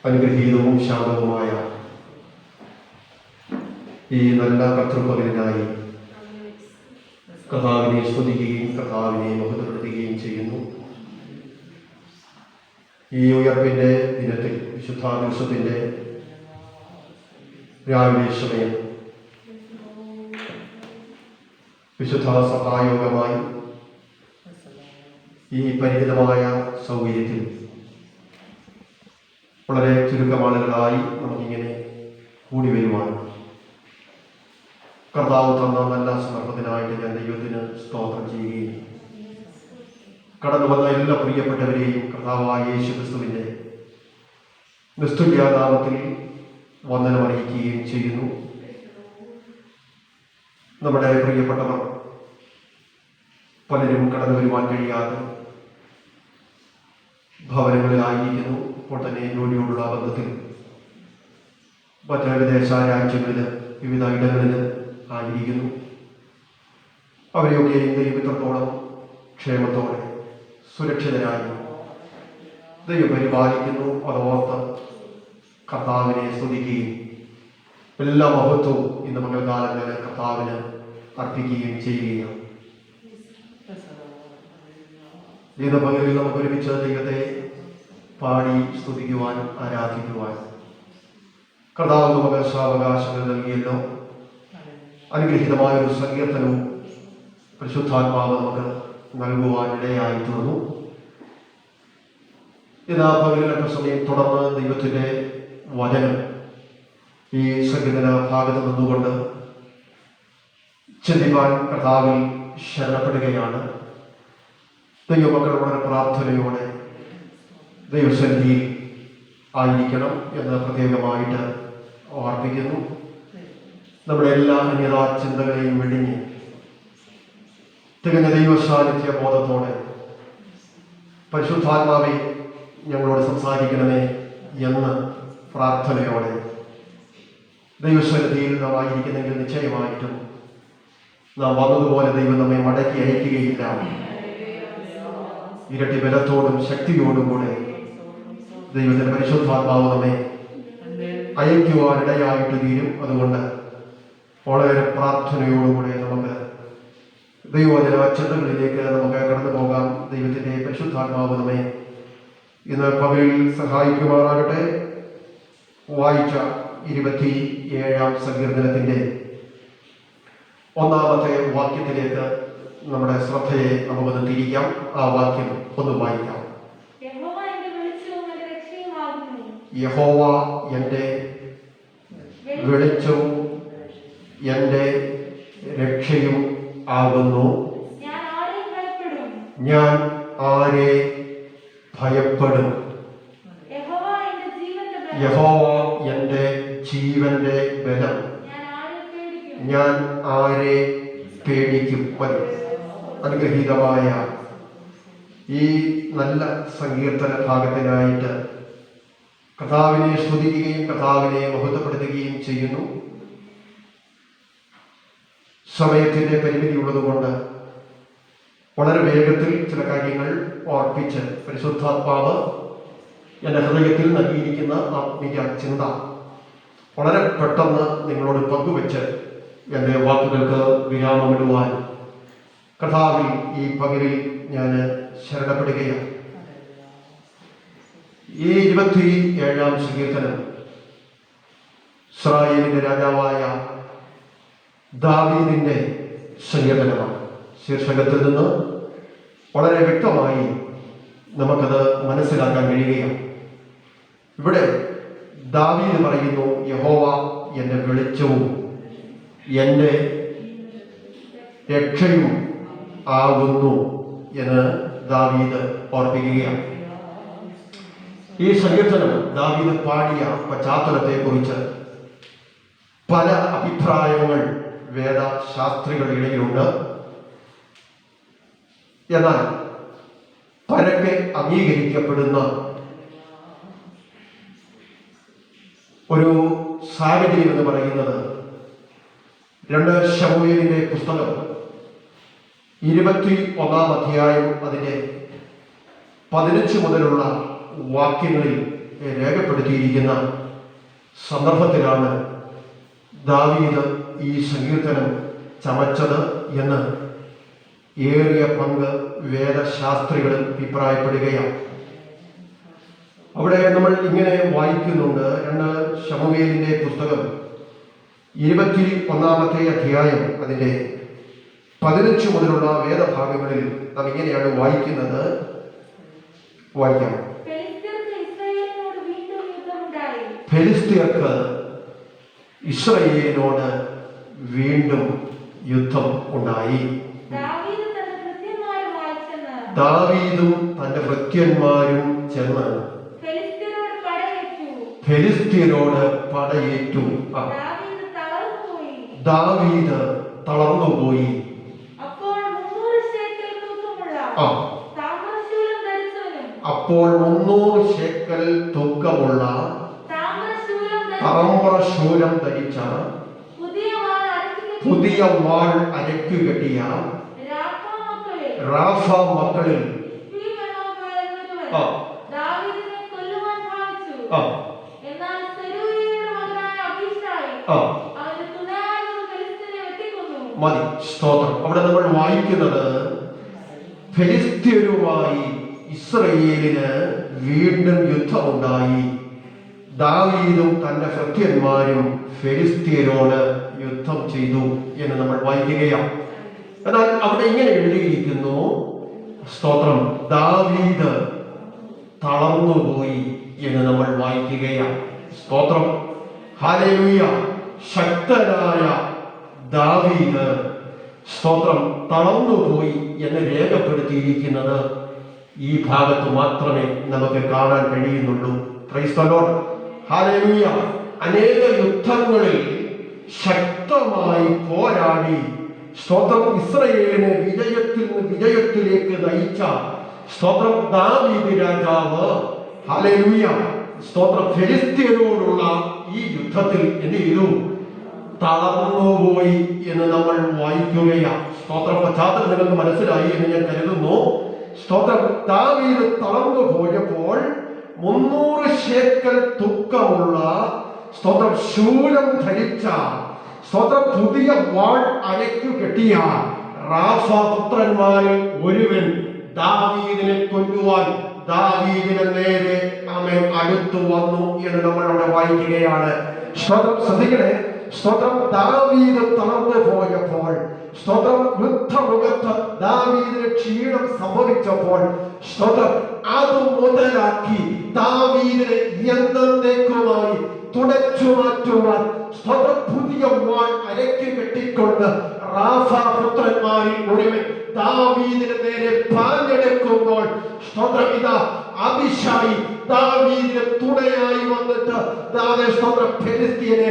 അനുഗ്രഹീതവും ശാന്തവുമായ ഈ നല്ല കർത്തൃപകലിനായി കർത്താവിനെ സ്തുതിക്കുകയും കർത്താവിനെ മഹത്വപ്പെടുത്തുകയും ചെയ്യുന്നു. ഈ ഉയർപ്പിൻ്റെ ദിനത്തിൽ വിശുദ്ധ ദിവസത്തിൻ്റെ രാവിലെ സമയം വിശുദ്ധ സഭായോഗമായി ഈ പരിമിതമായ സൗകര്യത്തിൽ വളരെ ചുരുക്കം ആളുകളായി നമുക്കിങ്ങനെ കൂടി വരുവാൻ കർത്താവ് തന്ന നല്ല സന്ദർഭത്തിനായിട്ട് ഞാൻ ദൈവത്തിന് സ്തോത്രം ചെയ്യുകയും കടന്നു വന്ന എല്ലാ പ്രിയപ്പെട്ടവരെയും കർത്താവായ യേശു ക്രിസ്തുവിൻ്റെ നിസ്തുല്യനാമത്തിൽ വന്ദനമറിയിക്കുകയും ചെയ്യുന്നു. നമ്മുടെ പ്രിയപ്പെട്ടവർ പലരും കടന്നു വരുവാൻ കഴിയാതെ ഭവനങ്ങളിലായിരിക്കുന്നു. ഇപ്പോൾ തന്നെ ജോലിയോടുള്ള ബന്ധത്തിൽ മറ്റ് വിദേശ രാജ്യങ്ങളിൽ വിവിധ ഇടങ്ങളിൽ ആയിരിക്കുന്നു. അവരെയൊക്കെ ദൈവത്തോളം ക്ഷേമത്തോടെ സുരക്ഷിതരായി ദൈവം പരിപാലിക്കുന്നു. അതോർത്ത് കർത്താവിനെ സ്തുതിക്കുകയും എല്ലാ മഹത്വവും ഇന്ന് മംഗളകാലങ്ങളിൽ കർത്താവിന് അർപ്പിക്കുകയും ചെയ്യുകയാണ്. ഇന്ന് പകലിൽ നമുക്ക് ഒരുമിച്ച് ദൈവത്തെ പാടി സ്തുതിക്കുവാൻ ആരാധിക്കുവാൻ കർത്താവ് നമുക്ക് സാവകാശങ്ങൾ നൽകിയല്ലോ. അനുഗ്രഹീതമായ ഒരു സങ്കീർത്തനവും പരിശുദ്ധാത്മാവ് നമുക്ക് നൽകുവാൻ ഇടയായി തീർന്നു. ഇന്ന് പകലിലൊക്കെ സമയം തുടർന്ന് ദൈവത്തിൻ്റെ വചനം ഈ സങ്കീർത്തന ഭാഗത്ത് നിന്നുകൊണ്ട് ചിന്തിപ്പാൻ കർത്താവിൽ ശരണപ്പെടുകയാണ്. ദൈവമക്കൾ വളരെ പ്രാർത്ഥനയോടെ ദൈവസന്നിധിയിൽ ആയിരിക്കണം എന്ന് പ്രത്യേകമായിട്ട് ഓർപ്പിക്കുന്നു. നമ്മുടെ എല്ലാ അന്യതാ ചിന്തകളെയും വെടിഞ്ഞ് തികഞ്ഞ ദൈവസാന്നിധ്യ ബോധത്തോടെ പരിശുദ്ധാത്മാവെ ഞങ്ങളോട് സംസാരിക്കണമേ എന്ന് പ്രാർത്ഥനയോടെ ദൈവസന്നിധിയിൽ നാം ആയിരിക്കുന്നെങ്കിൽ നിശ്ചയമായിട്ടും നാം വന്നതുപോലെ ദൈവം നമ്മെ മടക്കി അയക്കുകയില്ല. ഇരട്ടി ബലത്തോടും ശക്തിയോടും കൂടെ ദൈവത്തിന്റെ പരിശുദ്ധാത്മാവ് നമ്മെ അയക്കുവാനിടയായിട്ട് തീരും. അതുകൊണ്ട് വളരെ പ്രാർത്ഥനയോടുകൂടെ നമുക്ക് ദൈവവചന ചിന്തകളിലേക്ക് നമുക്ക് കടന്നു പോകാം. ദൈവത്തിന്റെ പരിശുദ്ധാത്മാവ് നമ്മെ ഇന്ന് പകലിൽ സഹായിക്കുമാറാകട്ടെ. വായിച്ച 27-ാം സങ്കീർത്തനത്തിന്റെ 1-ാമത്തെ വാക്യത്തിലേക്ക് നമ്മുടെ ശ്രദ്ധയെ നമുക്കൊന്ന് തിരിക്കാം. ആ വാക്യം ഒന്ന് വായിക്കാം. യഹോവ എൻ്റെ വെളിച്ചവും എൻ്റെ രക്ഷയും ആകുന്നു. ഞാൻ ആരെ ഭയപ്പെടും? യഹോവ എൻ്റെ ജീവന്റെ ബലം, ഞാൻ ആരെ പേടിക്കും? അനുഗ്രഹീതമായ ഈ നല്ല സങ്കീർത്തന ഭാഗത്തിനായിട്ട് കർത്താവിനെ സ്തുതിക്കുകയും കർത്താവിനെ മഹത്വപ്പെടുത്തുകയും ചെയ്യുന്നു. സമയത്തിൻ്റെ പരിമിതി ഉള്ളതുകൊണ്ട് വളരെ വേഗത്തിൽ ചില കാര്യങ്ങൾ ഓർപ്പിച്ച് പരിശുദ്ധാത്മാവ് എൻ്റെ ഹൃദയത്തിൽ നൽകിയിരിക്കുന്ന ആത്മീയ ചിന്ത വളരെ പെട്ടെന്ന് നിങ്ങളോട് പങ്കുവെച്ച് എൻ്റെ വാക്കുകൾക്ക് വിരാമമിടുവാൻ കർത്താവിൽ ഈ പകലിൽ ഞാൻ ശരണപ്പെടുകയാണ്. ഈ 27-ാം സങ്കീർത്തനം ഇസ്രായേലിന്റെ രാജാവായ ദാവീദിന്റെ സങ്കീർത്തനമാണ്. ശീർഷകത്തിൽ നിന്ന് വളരെ വ്യക്തമായി നമുക്കത് മനസ്സിലാക്കാൻ കഴിയുകയാണ്. ഇവിടെ ദാവീദ് പറയുന്നു, യഹോവ എൻ്റെ വെളിച്ചവും എൻ്റെ രക്ഷയും ആകുന്നു എന്ന് ദാവീദ് ഓർപ്പിക്കുകയാണ്. ഈ സങ്കീർത്തനം ദാവീദ് പാടിയ പശ്ചാത്തലത്തെ കുറിച്ച് പല അഭിപ്രായങ്ങൾ വേദശാസ്ത്രികളുടെ ഇടയിലുണ്ട്. എന്നാൽ പരക്കെ അംഗീകരിക്കപ്പെടുന്ന ഒരു സാഹചര്യം എന്ന് പറയുന്നത് 2 ശമൂവേലിന്റെ പുസ്തകം 21-ാം അധ്യായം അതിൻ്റെ 15 മുതലുള്ള വാക്യങ്ങളിൽ രേഖപ്പെടുത്തിയിരിക്കുന്ന സന്ദർഭത്തിലാണ് ദാവീദ് ഈ സങ്കീർത്തനം ചമച്ചത് എന്ന് ഏറിയ പങ്ക് വേദശാസ്ത്രികളും അഭിപ്രായപ്പെടുകയാണ്. അവിടെ നമ്മൾ ഇങ്ങനെ വായിക്കുന്നുണ്ട്. 2 ശമൂവേലിന്റെ പുസ്തകം 21-ാമത്തെ അധ്യായം അതിൻ്റെ 15 മുതലുള്ള വേദഭാഗങ്ങളിൽ നാം ഇങ്ങനെയാണ് വായിക്കുന്നത്. വായിക്കാം. ഫെലിസ്ത്യർക്ക് ഇസ്രായേലിനോട് വീണ്ടും യുദ്ധം ഉണ്ടായി. ദാവീദും തന്റെ ഭൃത്യന്മാരും ചെന്ന് ഫെലിസ്ത്യരോട് പടയേറ്റു. ദാവീദ് തളർന്നുപോയി. അപ്പോൾ 300 ശേക്കൽ തൂക്കമുള്ള താമ്രശൂലം ധരിച്ച പുതിയ വാൾ അരക്കുകെട്ടിയ റാഫ മക്കളിൽ മതി. സ്തോത്രം. അവിടെ നമ്മൾ വായിക്കുന്നത് ഫെലിസ്ത്യരുമായി ഇസ്രായേലിന് വീണ്ടും യുദ്ധമുണ്ടായി. ദാവീദും തന്റെ ഭൃത്യന്മാരും ഫെലിസ്ത്യരോട് യുദ്ധം ചെയ്തു എന്ന് നമ്മൾ വായിക്കുകയാണ്. എന്നാൽ അവിടെ ഇങ്ങനെ എഴുതിയിരിക്കുന്നു, സ്തോത്രം, ദാവീദ് തളർന്നുപോയി എന്ന് നമ്മൾ വായിക്കുകയാണ്. സ്തോത്രം, ഹല്ലേലൂയ. ശക്തനായ ദാവീദ്, സ്തോത്രം, തളർന്നുപോയി എന്ന് രേഖപ്പെടുത്തിയിരിക്കുന്നത് ഈ ഭാഗത്ത് മാത്രമേ നമുക്ക് കാണാൻ കഴിയുന്നുള്ളൂ. Praise the Lord. ഹല്ലേലൂയ. അനേക യുദ്ധങ്ങളിൽ ശക്തമായി പോരാടി, സ്തോത്രം, ഇസ്രായേലിനെ വിജയത്തിൽ നിന്ന് വിജയത്തിലേക്ക് നയിച്ച, സ്തോത്രം, ദാവീദ് രാജാവ്, ഹല്ലേലൂയ, സ്തോത്രം, ഫെലിസ്ത്യരോടുള്ള ഈ യുദ്ധത്തിൽ എന്ത് ചെയ്തു? തളർന്നുപോയി എന്ന് നമ്മൾ വായിക്കുകയാണ്. സ്തോത്രം, പശ്ചാത്തലം നിങ്ങൾക്ക് മനസ്സിലായി എന്ന് ഞാൻ കരുതുന്നു. സ്തോത്രം, ദാവീദ് തളർന്നു പോയപ്പോൾ 300 ശേക്കൽ തൂക്കമുള്ള, സ്തോത്രം, ശൂലം ധരിച്ച, സ്തോത്രം, പുതിയ വാൾ അരയ്ക്കു കെട്ടിയ റാഫ പുത്രന്മാരിൽ ഒരുവൻ ദാവീദിനെ കൊല്ലുവാൻ ദാവീദിന് നേരെ അവൻ അടുത്തു വന്നു എന്ന് നമ്മൾ അവിടെ വായിക്കുകയാണ്. സ്തോത്രം, ശ്രദ്ധിക്കണേ. സ്തോത്രം, ദാവീദ് തളർന്നു പോയപ്പോൾ, സ്തോത്രം, യുദ്ധമുഖത്ത് ദാവീദിന് ക്ഷീണം സംഭവിച്ചപ്പോൾ, സ്തോത്രം, അത് മുതലാക്കി ദാവീദിനെ എന്നേക്കുമായി തുടച്ചു മാറ്റുവാൻ, സ്തോത്രം, പുതിയ വാൾ അരയ്ക്ക് കെട്ടിക്കൊണ്ട് റാഫ പുത്രന്മാരിൽ ഒരുവൻ ദാവീദിന് നേരെ പാഞ്ഞെടുക്കുമ്പോൾ, സ്തോത്രം, ഇതാ അബിശായി ദാവീദിന് തുണയായി വന്നിട്ട് സ്തോത്രം, ഫെലിസ്ത്യനെ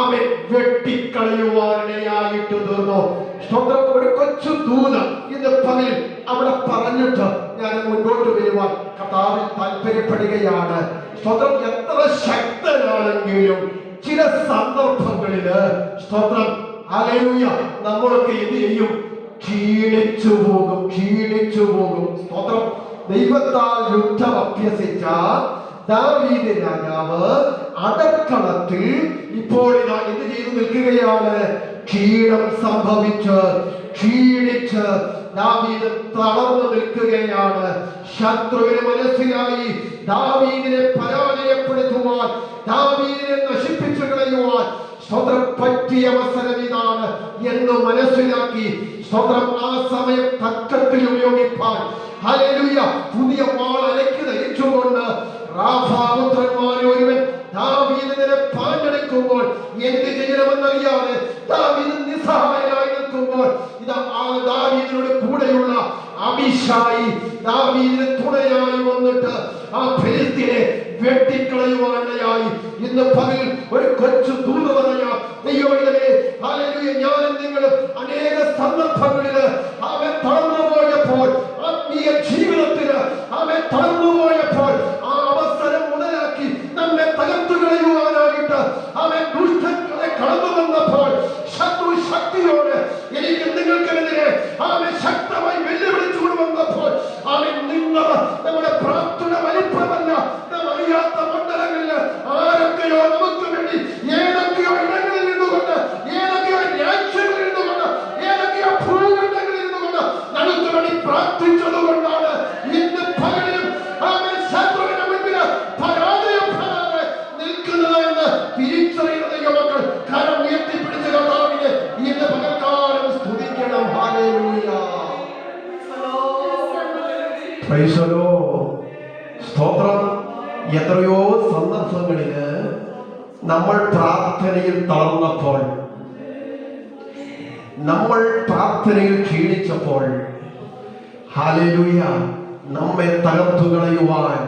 അവൻ വെട്ടിക്കളയുവാനിടയായിട്ട് തീർന്നു. സ്തോത്രം, ഒരു കൊച്ചു ദൂത് ഇന്ന് പകൽ അവിടെ പറഞ്ഞിട്ട് ഞാൻ മുൻപോട്ട് വരുവാൻ കർത്താവിൽ താല്പര്യപ്പെടുകയാണ്. സ്തോത്രം, എത്ര ശക്തനാണെങ്കിലും ചില സന്ദർഭങ്ങളില്, സ്തോത്രം, ഹല്ലേലൂയ, നമ്മളൊക്കെ എന്ത് ചെയ്യും? ക്ഷീണിച്ചു പോകും. സ്തോത്രം, ദൈവത്താൽ യുദ്ധം അഭ്യസിച്ച ദാവീദ് രാജാവ് അടക്കളത്തിൽ ഇപ്പോൾ ഇതാ എന്ത് ചെയ്തു നിൽക്കുകയാണ്? ക്ഷീണം സംഭവിച്ച് ക്ഷീണിച്ച് ദാവീദ് തളർന്നു നിൽക്കുകയാണ്. ശത്രുവിന് മനസ്സിലായി ദാവീദിനെ പരാജയപ്പെടുത്തുവാൻ, ദാവീദിനെ നശിപ്പിച്ചു കളയുവാൻ സ്തോത്രം പറ്റിയ അവസരം ഇതാണ് എന്ന് മനസ്സിലാക്കി, സ്തോത്രം, ആ സമയം തക്കത്തിൽ ഉപയോഗിപ്പാൻ, ഹല്ലേലൂയ, പുതിയ വാൾ അരയ്ക്ക് ധരിച്ചുകൊണ്ട് റാഫാപുത്രന്മാരിൽ ഒരുവൻ ദാവീദിനെ പാഞ്ഞെടുക്കുമ്പോൾ എന്ത് ചെയ്യണമെന്നറിയാതെ ദാവീദ് നിസ്സഹായനായി നിൽക്കുമ്പോൾ, ഇതാ ആ ദാവീദിനോട് കൂടെയുള്ള അബീശായി ദാവീദിന് തുണയായി വന്നിട്ട് ആ ഫെലിസ്ത്യനെ വെട്ടിക്കളയുവാനായി ഇന്ന് പകൽ ഒരു കൊച്ചു ദൂത് പറയാ. ദൈവമേ, ഹല്ലേലൂയ, ഞാനും നിങ്ങളും അനേക സന്ദർഭങ്ങളില് അവൻ തളർന്നുപോയപ്പോൾ, ആത്മീയ ജീവിതത്തിന് അവൻ തളർന്നുപോയപ്പോൾ, ആ അവസരം മുതലാക്കി നമ്മെ തകർത്തു കളയുവാനായിട്ട് അവൻ ദുഷ്ടങ്ങളെ കടന്നു വന്നപ്പോൾ, ശത്രു ശക്തിയോട് എനിക്ക് നിങ്ങൾക്കെതിരെ അവൻ ശക്തമായി വെല്ലുവിളിച്ചുകൊണ്ട് വന്നപ്പോൾ, അവൻ നിന്നത് നമ്മുടെ പ്രാർത്ഥന വലിപ്പമല്ല, നാം അറിയാത്ത പ്രൈസ് ദി ലോർഡ്. സ്തോത്രം. എത്രയോ സന്ദർഭങ്ങളില് നമ്മൾ പ്രാർത്ഥനയിൽ തളർന്നപ്പോൾ, നമ്മൾ പ്രാർത്ഥനയിൽ ക്ഷീണിച്ചപ്പോൾ, ഹല്ലേലൂയ, നമ്മെ തകർത്തു കളയുവാൻ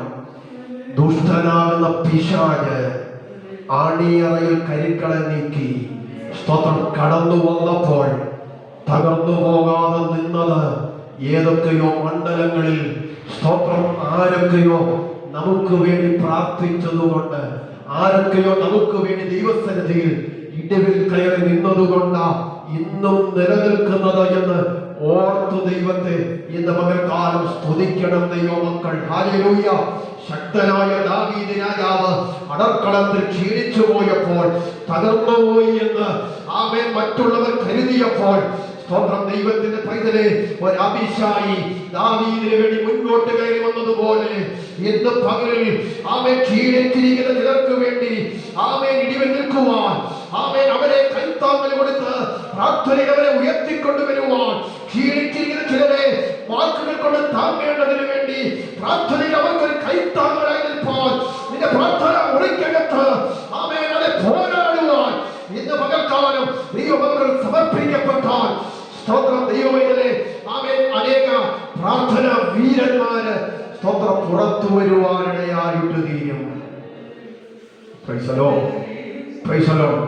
ദുഷ്ടനാകുന്ന പിശാച് ആണിയറയിൽ കരിക്കളെ നീക്കി സ്തോത്രം കടന്നു വന്നപ്പോൾ തകർന്നു പോകാതെ നിന്നത് ഏതൊക്കെയോ മണ്ഡലങ്ങളിൽ സ്തോത്രം ആരൊക്കെയോ നമുക്ക് വേണ്ടി പ്രാർത്ഥിച്ചതുകൊണ്ട്, ആരൊക്കെയോ നമുക്ക് വേണ്ടി ദൈവസന്നിധിയിൽ ഇടവിൽ കയറി നിന്നതുകൊണ്ട് ഇന്നും നിലനിൽക്കുന്നത് എന്ന് ഓർത്തു ദൈവത്തെ ഇന്ന് പകൽക്കാലം സ്തുതിക്കണം ദൈവമക്കൾ. ഹല്ലേലൂയ. ശക്തനായ ദാവീദ് രാജാവ് അടർക്കളത്തിൽ ക്ഷീണിച്ചു പോയപ്പോൾ, തകർന്നുപോയി എന്ന് ആമേൻ മറ്റുള്ളവർ കരുതിയപ്പോൾ, സ്തോത്രം, ദൈവത്തിന്റെ പൈതലെ, ഒരു അബീശായി ദാവീദിന് വേണ്ടി മുൻപോട്ട് കയറി വന്നതുപോലെ ഇന്ന് പകലിൽ ആമേൻ ക്ഷീണിച്ചിരിക്കുന്ന ചിലർക്ക് വേണ്ടി ആമേൻ ഇടിവിൽ നിൽക്കുവാൻ, ആമേൻ അവരെ കൈത്താങ്ങൽ കൊടുത്ത് പ്രാർത്ഥനയിൽ അവരെ ഉയർത്തിക്കൊണ്ടുവരുവാൻ, ക്ഷീണിച്ചിരിക്കുന്ന ചിലരെ വാക്കുകൾ കൊണ്ട് താങ്ങേണ്ടതിന് വേണ്ടി പ്രാർത്ഥനയിൽ അവർക്കൊരു കൈത്താങ്ങലായി നിൽപ്പാൻ, നിന്റെ പ്രാർത്ഥന മുറിക്കകത്ത് ആമേൻ അവരെ പോരാടുവാൻ ഇന്ന് പകൽക്കാലം ദൈവമക്കൾ സമർപ്പിക്കപ്പെട്ടാൽ, സ്തോത്രം, ദൈവമേ, ആമേൻ, അനേക പ്രാർത്ഥന വീരന്മാര് സ്തോത്രം പുറത്തു വരുവാനിടയായിട്ട് തീരും. Price the Lord. Praise the Lord.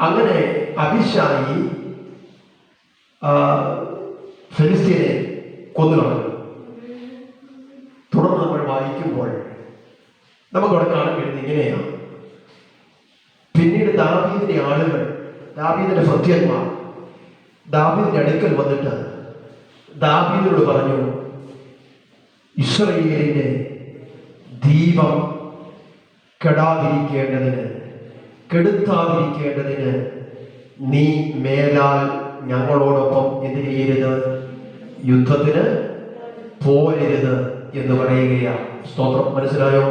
അങ്ങനെ അബീശായി ഫെലിസ്ത്യനെ കൊന്നുകളഞ്ഞു. തുടർന്ന് നമ്മൾ വായിക്കുമ്പോൾ നമുക്കവിടെ കാണാൻ കഴിയുന്നത് ഇങ്ങനെയാണ്. പിന്നീട് ദാവീദിന്റെ ആളുകൾ, ദാവീദിന്റെ ഭൃത്യന്മാർ ദാവീദിന്റെ അടുക്കൽ വന്നിട്ട് ദാവീദിനോട് പറഞ്ഞു, ഇസ്രായേലിന്റെ ദീപം കെടുത്താതിരിക്കേണ്ടതിന് നീ മേലാൽ ഞങ്ങളോടൊപ്പം എന്ത് ചെയ്യരുത്, യുദ്ധത്തിന് പോരരുത് എന്ന് പറയുകയാണ്. സ്തോത്രം. മനസ്സിലായോ?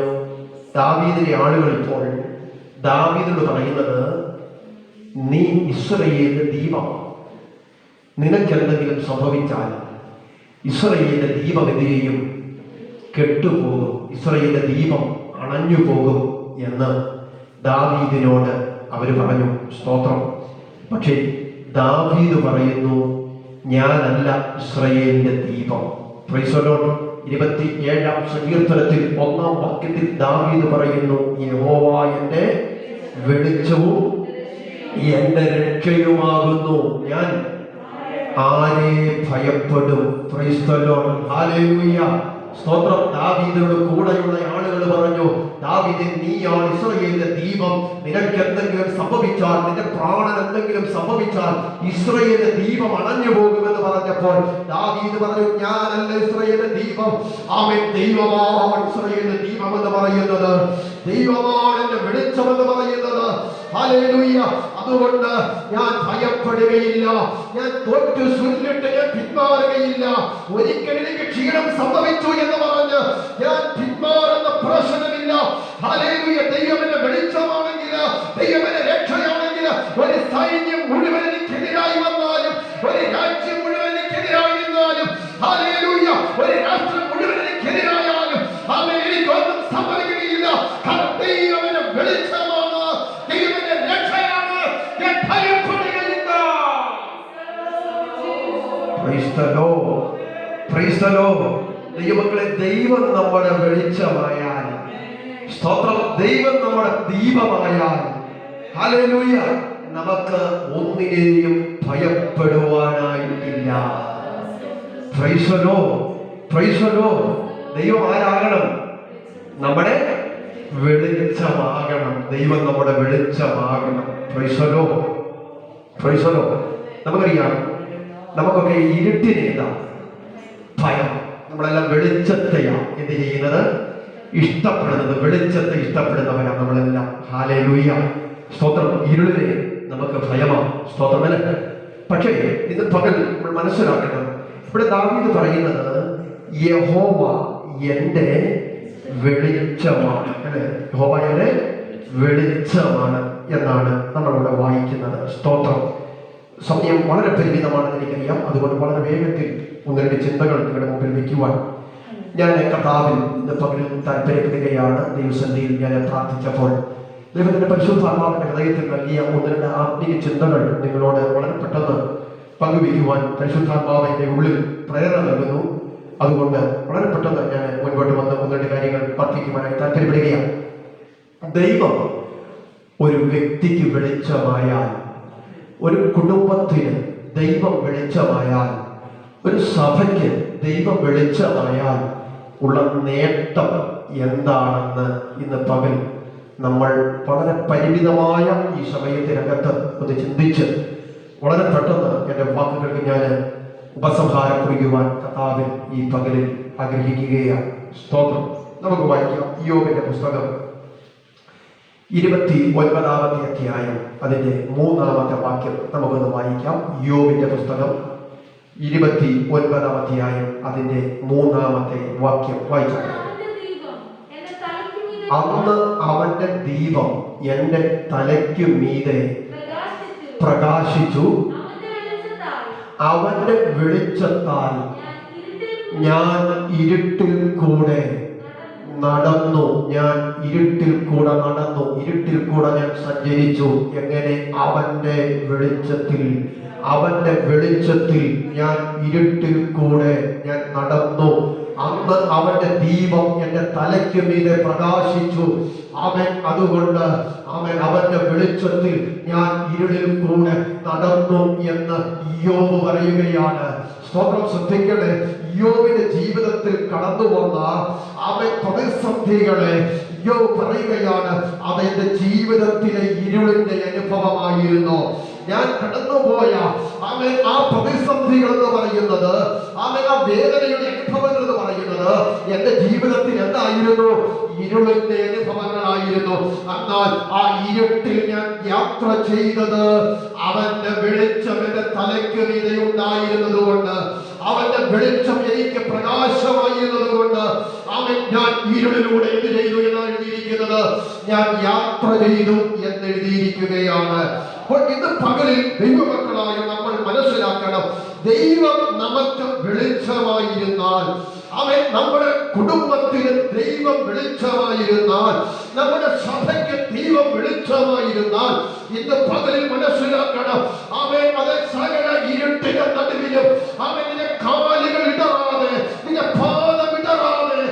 ദാവീദിന്റെ ആളുകൾ ഇപ്പോൾ ദാവീദിനോട് പറയുന്നത്, നീ ഇസ്രായേലിന്റെ ദീപമാണ്, നിനക്കെന്തെങ്കിലും സംഭവിച്ചാൽ ഇസ്രായേലിന്റെ ദീപം എന്ത് ചെയ്യും, കെട്ടുപോകും, ഇസ്രായേലിന്റെ ദീപം അണഞ്ഞു പോകും എന്ന് ദാവീദിനോട് അവർ പറഞ്ഞു. സ്തോത്രം. പക്ഷേ ദാവീദ് പറയുന്നു, ഞാനല്ല ഇസ്രായേലിന്റെ ദീപം. Price the Lord. 27-ാം സങ്കീർത്തനത്തിൽ 1-ാം വാക്യത്തിൽ ദാവീദ് പറയുന്നു, യഹോവ എന്റെ വെളിച്ചവും എന്റെ രക്ഷയുമാകുന്നു, ഞാൻ ആരെ ഭയപ്പെടും. Praise the Lord. ഹല്ലേലൂയ. സ്തോത്രം. ദാവീദിനോട് കൂടെയുള്ള ആളുകൾ പറഞ്ഞു, ദാവീദേ, നീയാണ് ഇസ്രായേലിന്റെ ദീപം, നിനക്ക് എന്തെങ്കിലും സംഭവിച്ചാൽ, നിന്റെ പ്രാണൻ എന്തെങ്കിലും സംഭവിച്ചാൽ ഇസ്രായേലിന്റെ ദീപം അണഞ്ഞു പോകുമെന്ന് പറഞ്ഞപ്പോൾ ദാവീദ് പറഞ്ഞു, ഞാനല്ല ഇസ്രായേലിന്റെ ദീപം, ആമേൻ, ദൈവമാണ് ഇസ്രായേലിന്റെ ദീപം എന്ന് പറയുന്നത്, ദൈവമാണ് എന്റെ വെളിച്ചമെന്ന് പറയുന്നത്. ഹല്ലേലൂയ. അതുകൊണ്ട് ഞാൻ ഭയപ്പെടുകയില്ല, ഞാൻ തോറ്റു ചൊല്ലിട്ട് ഞാൻ പിന്മാറുകയില്ല, ഒരിക്കലും എനിക്ക് ക്ഷീണം സംഭവിച്ചു എന്ന് പറഞ്ഞ് ഞാൻ പിന്മാറുന്ന പ്രശ്നമില്ല. ഹല്ലേലൂയ. ദൈവമെന്റെ വെളിച്ചമാണെങ്കിൽ, ദൈവമെന്റെ രക്ഷയാണെങ്കിൽ, ഒരു സൈന്യം മുഴുവൻ എനിക്കെതിരായി വന്നാലും, ഒരു രാജ്യം മുഴുവൻ എനിക്കെതിരായി നിന്നാലും, ഹല്ലേലൂയ, ഒരു രാഷ്ട്രം മുഴുവൻ എനിക്കെതിരായാലും, ആമേൻ, എനിക്കൊന്നും സംഭവിക്കുകയില്ല. കാരണം ദൈവമെന്റെ വെളിച്ചമാണ്, ദൈവമെന്റെ രക്ഷയാണ്, ഞാൻ ഭയപ്പെടുകയില്ല. Praise the Lord. Praise the Lord. ദൈവമക്കളെ, ദൈവം നമ്മുടെ വെളിച്ചമായാൽ, സ്തോത്രം, ദൈവം നമ്മുടെ ദീപമായാൽ, ഹല്ലേലൂയ, നമുക്ക് ഒന്നിനെയും ഭയപ്പെടുവാനായിട്ടില്ല. Praise the Lord. Praise the Lord. ദൈവം ആരാകണം? നമ്മുടെ വെളിച്ചമാകണം. ദൈവം നമ്മുടെ വെളിച്ചമാകണം. Praise the Lord. Praise the Lord. നമുക്കറിയാം, നമുക്കൊക്കെ ഇരുട്ടിനേതാ ഭയം. നമ്മളെല്ലാം വെളിച്ചത്തെയാണ് എന്ത് ചെയ്യുന്നത്, ഇഷ്ടപ്പെടുന്നത്. വെളിച്ചത്തെ ഇഷ്ടപ്പെടുന്നവരാണ് നമ്മളെല്ലാം. ഹല്ലേലൂയ. സ്തോത്രം. ഇരുളിനെ നമുക്ക് ഭയമാണ്. സ്തോത്രമല്ല. പക്ഷേ ഇത് പകൽ നമ്മൾ മനസ്സിലാക്കണം. ഇവിടെ ദാവീദ് പറയുന്നത്, യഹോവ എന്റെ വെളിച്ചമാണ്, അല്ലെ, യഹോവ എന്റെ വെളിച്ചമാണ് എന്നാണ് നമ്മളിവിടെ വായിക്കുന്നത്. സ്തോത്രം. സമയം വളരെ പരിമിതമാണെന്ന് എനിക്കറിയാം, അതുകൊണ്ട് വളരെ വേഗത്തിൽ ഒന്ന് രണ്ട് ചിന്തകൾ നിങ്ങളുടെ മുമ്പിൽ വയ്ക്കുവാൻ ഞാൻ കർത്താവിൽ ഇന്ന് പകലിൽ താല്പര്യപ്പെടുകയാണ്. ദൈവസന്നിധിയിൽ ഞാൻ പ്രാർത്ഥിച്ചപ്പോൾ ദൈവത്തിന്റെ പരിശുദ്ധാത്മാവിന്റെ ഹൃദയത്തിൽ നൽകിയ ഒന്ന് രണ്ട് ആത്മീയ ചിന്തകൾ നിങ്ങളോട് വളരെ പെട്ടെന്ന് പങ്കുവയ്ക്കുവാൻ പരിശുദ്ധാത്മാവ് എൻ്റെ ഉള്ളിൽ പ്രേരണ നൽകുന്നു. അതുകൊണ്ട് വളരെ പെട്ടെന്ന് ഞാൻ മുൻപോട്ട് വന്ന് ഒന്ന് രണ്ട് കാര്യങ്ങൾ പഠിപ്പിക്കുവാനായി താല്പര്യപ്പെടുകയാണ്. ദൈവം ഒരു വ്യക്തിക്ക് വെളിച്ചമായാൽ, ഒരു കുടുംബത്തിന് ദൈവം വെളിച്ചമായാൽ, ഒരു സഭയ്ക്ക് ദൈവം വെളിച്ചമായാൽ ഉള്ള നേട്ടം എന്താണെന്ന് ഇന്ന് പകൽ നമ്മൾ വളരെ പരിമിതമായ ഈ സമയത്തിനകത്ത് ഒന്ന് ചിന്തിച്ച് വളരെ പെട്ടെന്ന് എൻ്റെ വാക്കുകൾക്ക് ഞാൻ ഉപസംഹാരം കുറിക്കുവാൻ കർത്താവിൽ ഈ പകലിൽ ആഗ്രഹിക്കുകയാണ്. സ്തോത്രം. നമുക്ക് വായിക്കാം ഇയ്യോബിന്റെ പുസ്തകം 29-ാമത്തെ അധ്യായം അതിന്റെ 3-ാമത്തെ വാക്യം നമുക്കൊന്ന് വായിക്കാം. ഇയ്യോബിന്റെ പുസ്തകം 29-ാം അധ്യായം അതിന്റെ 3-ാമത്തെ വാക്യം വായിക്കാം. അന്ന് അവന്റെ ദീപം എന്റെ തലയ്ക്കു മീതെ പ്രകാശിച്ചു, അവന്റെ വെളിച്ചത്താൽ ഞാൻ ഇരുട്ടിൽ കൂടെ നടന്നു. ഞാൻ ഇരുട്ടിൽ കൂടെ നടന്നു, ഇരുട്ടിൽ കൂടെ ഞാൻ സഞ്ചരിച്ചു. എങ്ങനെ? അവന്റെ വെളിച്ചത്തിൽ, അവന്റെ വെളിച്ചത്തിൽ ഞാൻ ഇരുട്ടിൽ കൂടെ ഞാൻ നടന്നു. അന്ന് അവന്റെ ദീപം എന്റെ തലയ്ക്ക് മീതെ പ്രകാശിച്ചു. അവൻ അതുകൊണ്ട് അവന്റെ വെളിച്ചത്തിൽ ഞാൻ ഇരുളിൽ കൂടെ നടന്നു എന്ന് ഇയ്യോബ് പറയുകയാണ്. സ്തോത്രം. ശ്രദ്ധിക്കണേ, ഇയ്യോബിന്റെ ജീവിതത്തിൽ കടന്നു വന്ന പ്രതിസന്ധികളെ ഇയ്യോബ് പറയുകയാണ് അവന്റെ ജീവിതത്തിലെ ഇരുളിന്റെ അനുഭവമായിരുന്നു. ഞാൻ കടന്നുപോയ ആ പ്രതിസന്ധികൾ എന്ന് പറയുന്നത്, ആ വേദനയുടെ അനുഭവങ്ങൾ എന്ന് പറയുന്നത് എന്റെ ജീവിതത്തിൽ എന്തായിരുന്നു? ഇരുളിന്റെ അനുഭവങ്ങളായിരുന്നു. എന്നാൽ ആ ഇരുട്ടിൽ ഞാൻ യാത്ര ചെയ്തത് അവന്റെ വെളിച്ചം എന്റെ തലയ്ക്ക് മീതെ ഉണ്ടായിരുന്നത് കൊണ്ട്, അവന്റെ വെളിച്ചം എനിക്ക് പ്രകാശമായിരുന്നത് കൊണ്ട് ഞാൻ ഇരുളിലൂടെ എന്ത് ചെയ്തു എന്നാണ് എഴുതിയിരിക്കുന്നത്? ഞാൻ യാത്ര ചെയ്തു എന്ന് എഴുതിയിരിക്കുകയാണ്. ഇന്ന് പകലിൽ ദൈവമക്കളായ നമ്മൾ മനസ്സിലാക്കണം, ദൈവം നമുക്ക് വെളിച്ചമായിരുന്നാൽ, നമ്മുടെ കുടുംബത്തിന് ദൈവം വെളിച്ചമായിരുന്നാൽ, നമ്മുടെ സഭയ്ക്ക് ദൈവം വെളിച്ചമായിരുന്നാൽ, ഇന്ന് പകലിൽ മനസ്സിലാക്കണം, അത് സകല ഇരുട്ടിന്റെ നടുവിലും നിന്റെ കാലുകൾ ഇടറാതെ, നിന്റെ പാദം ഇടറാതെ,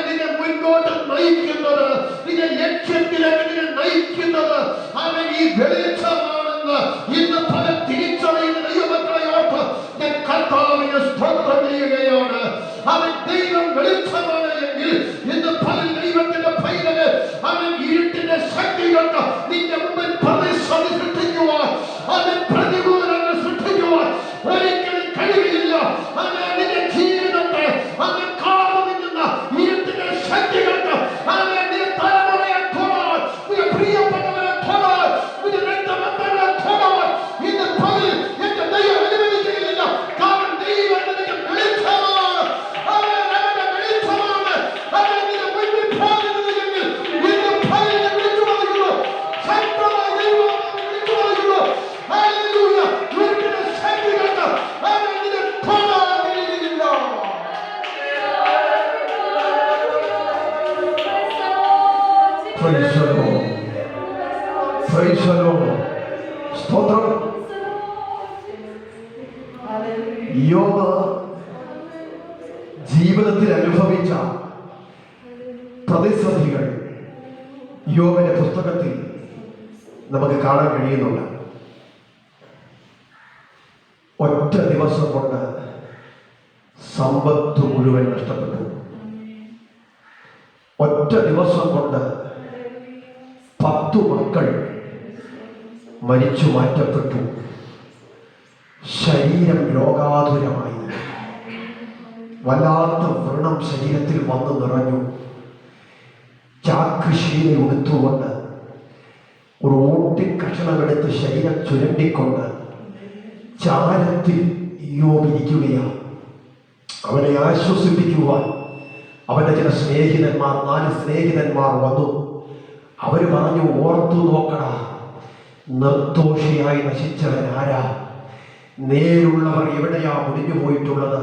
നിന്നെ മുൻപോട്ട് നയിക്കുന്നത്, നിന്റെ ലക്ഷ്യത്തിലേക്ക് നിന്നെ നയിക്കുന്നത് ഈ വെളിച്ചമാണെന്ന് ഇന്ന് പല തിരിച്ചറിയുന്ന ദൈവമക്കളെ ഓർത്ത് ഞാൻ കർത്താവിനെ സ്തോത്രം ചെയ്യുകയാണ്. ദൈവം വെളിച്ചമാണ് എങ്കിൽ ഇന്ന് പല ദൈവത്തിന്റെ പൈതല് ഇരുട്ടിന്റെ ശക്തികൾക്ക് നിന്റെ മുമ്പിൽ പ്രതിസന്ധി സൃഷ്ടിക്കുവാൻ, പ്രതികൂലങ്ങൾ സൃഷ്ടിക്കുവാൻ ഒരിക്കലും കഴിയില്ല. നിന്റെ ജീവിതത്തെ കാർന്നു നിൽക്കുന്ന ഇരുട്ടിന്റെ ശക്തികൾക്ക് നിന്റെ തലമുറയെ തൊടാൻ, നിന്റെ പ്രിയപ്പെട്ടവരെ തൊടാൻ, നിന്റെ രക്തബന്ധങ്ങളെ തൊടാൻ ഇന്ന് പകൽ എന്റെ ദൈവം അനുവദിക്കുകയില്ല. കാരണം ദൈവം നിനക്ക് വെളിച്ചമാണ്, അവന്റെ വെളിച്ചമാണ് നിന്റെ മുൻപിൽ പോകുന്നത് എങ്കിൽ ഇന്ന് പകൽ വിളിച്ചു പറയുന്നു, ശക്തമായ ദൈവം വിളിച്ചു പറയുന്നു. ഹല്ലേലൂയ. ഇരുട്ടിന്റെ ശക്തികൾക്ക് നിന്നെ തൊടാൻ കഴിയില്ല. Praise the Lord. Praise the Lord. സ്തോത്രം. ഇയ്യോബ് ജീവിതത്തിൽ അനുഭവിച്ച പ്രതിസന്ധികൾ ഇയ്യോബിന്റെ പുസ്തകത്തിൽ നമുക്ക് കാണാൻ കഴിയുന്നുണ്ട്. ഒറ്റ ദിവസം കൊണ്ട് സമ്പത്ത് മുഴുവൻ നഷ്ടപ്പെട്ടു. ഒറ്റ ദിവസം കൊണ്ട് 10 മക്കൾ മരിച്ചു മാറ്റപ്പെട്ടു. ശരീരം രോഗാതുരമായി, വല്ലാത്ത വ്രണം ശരീരത്തിൽ വന്നു നിറഞ്ഞു. ചാക്കുശീല ഉടുത്തുകൊണ്ട് ഒരു ഓട്ടി കഷണമെടുത്ത് ശരീരം ചുരണ്ടിക്കൊണ്ട് ചാരത്തിൽ ഇയ്യോബ് ഇരിക്കുകയാണ്. അവനെ ആശ്വസിപ്പിക്കുവാൻ അവന്റെ ചില സ്നേഹിതന്മാർ, 4 സ്നേഹിതന്മാർ വന്നു. അവര് പറഞ്ഞു, ഓർത്തു നോക്കടാ, നിർദോഷിയായി നശിച്ചവൻ ആരാ? നേരുള്ളവർ എവിടെയാ മുടിഞ്ഞു പോയിട്ടുള്ളത്?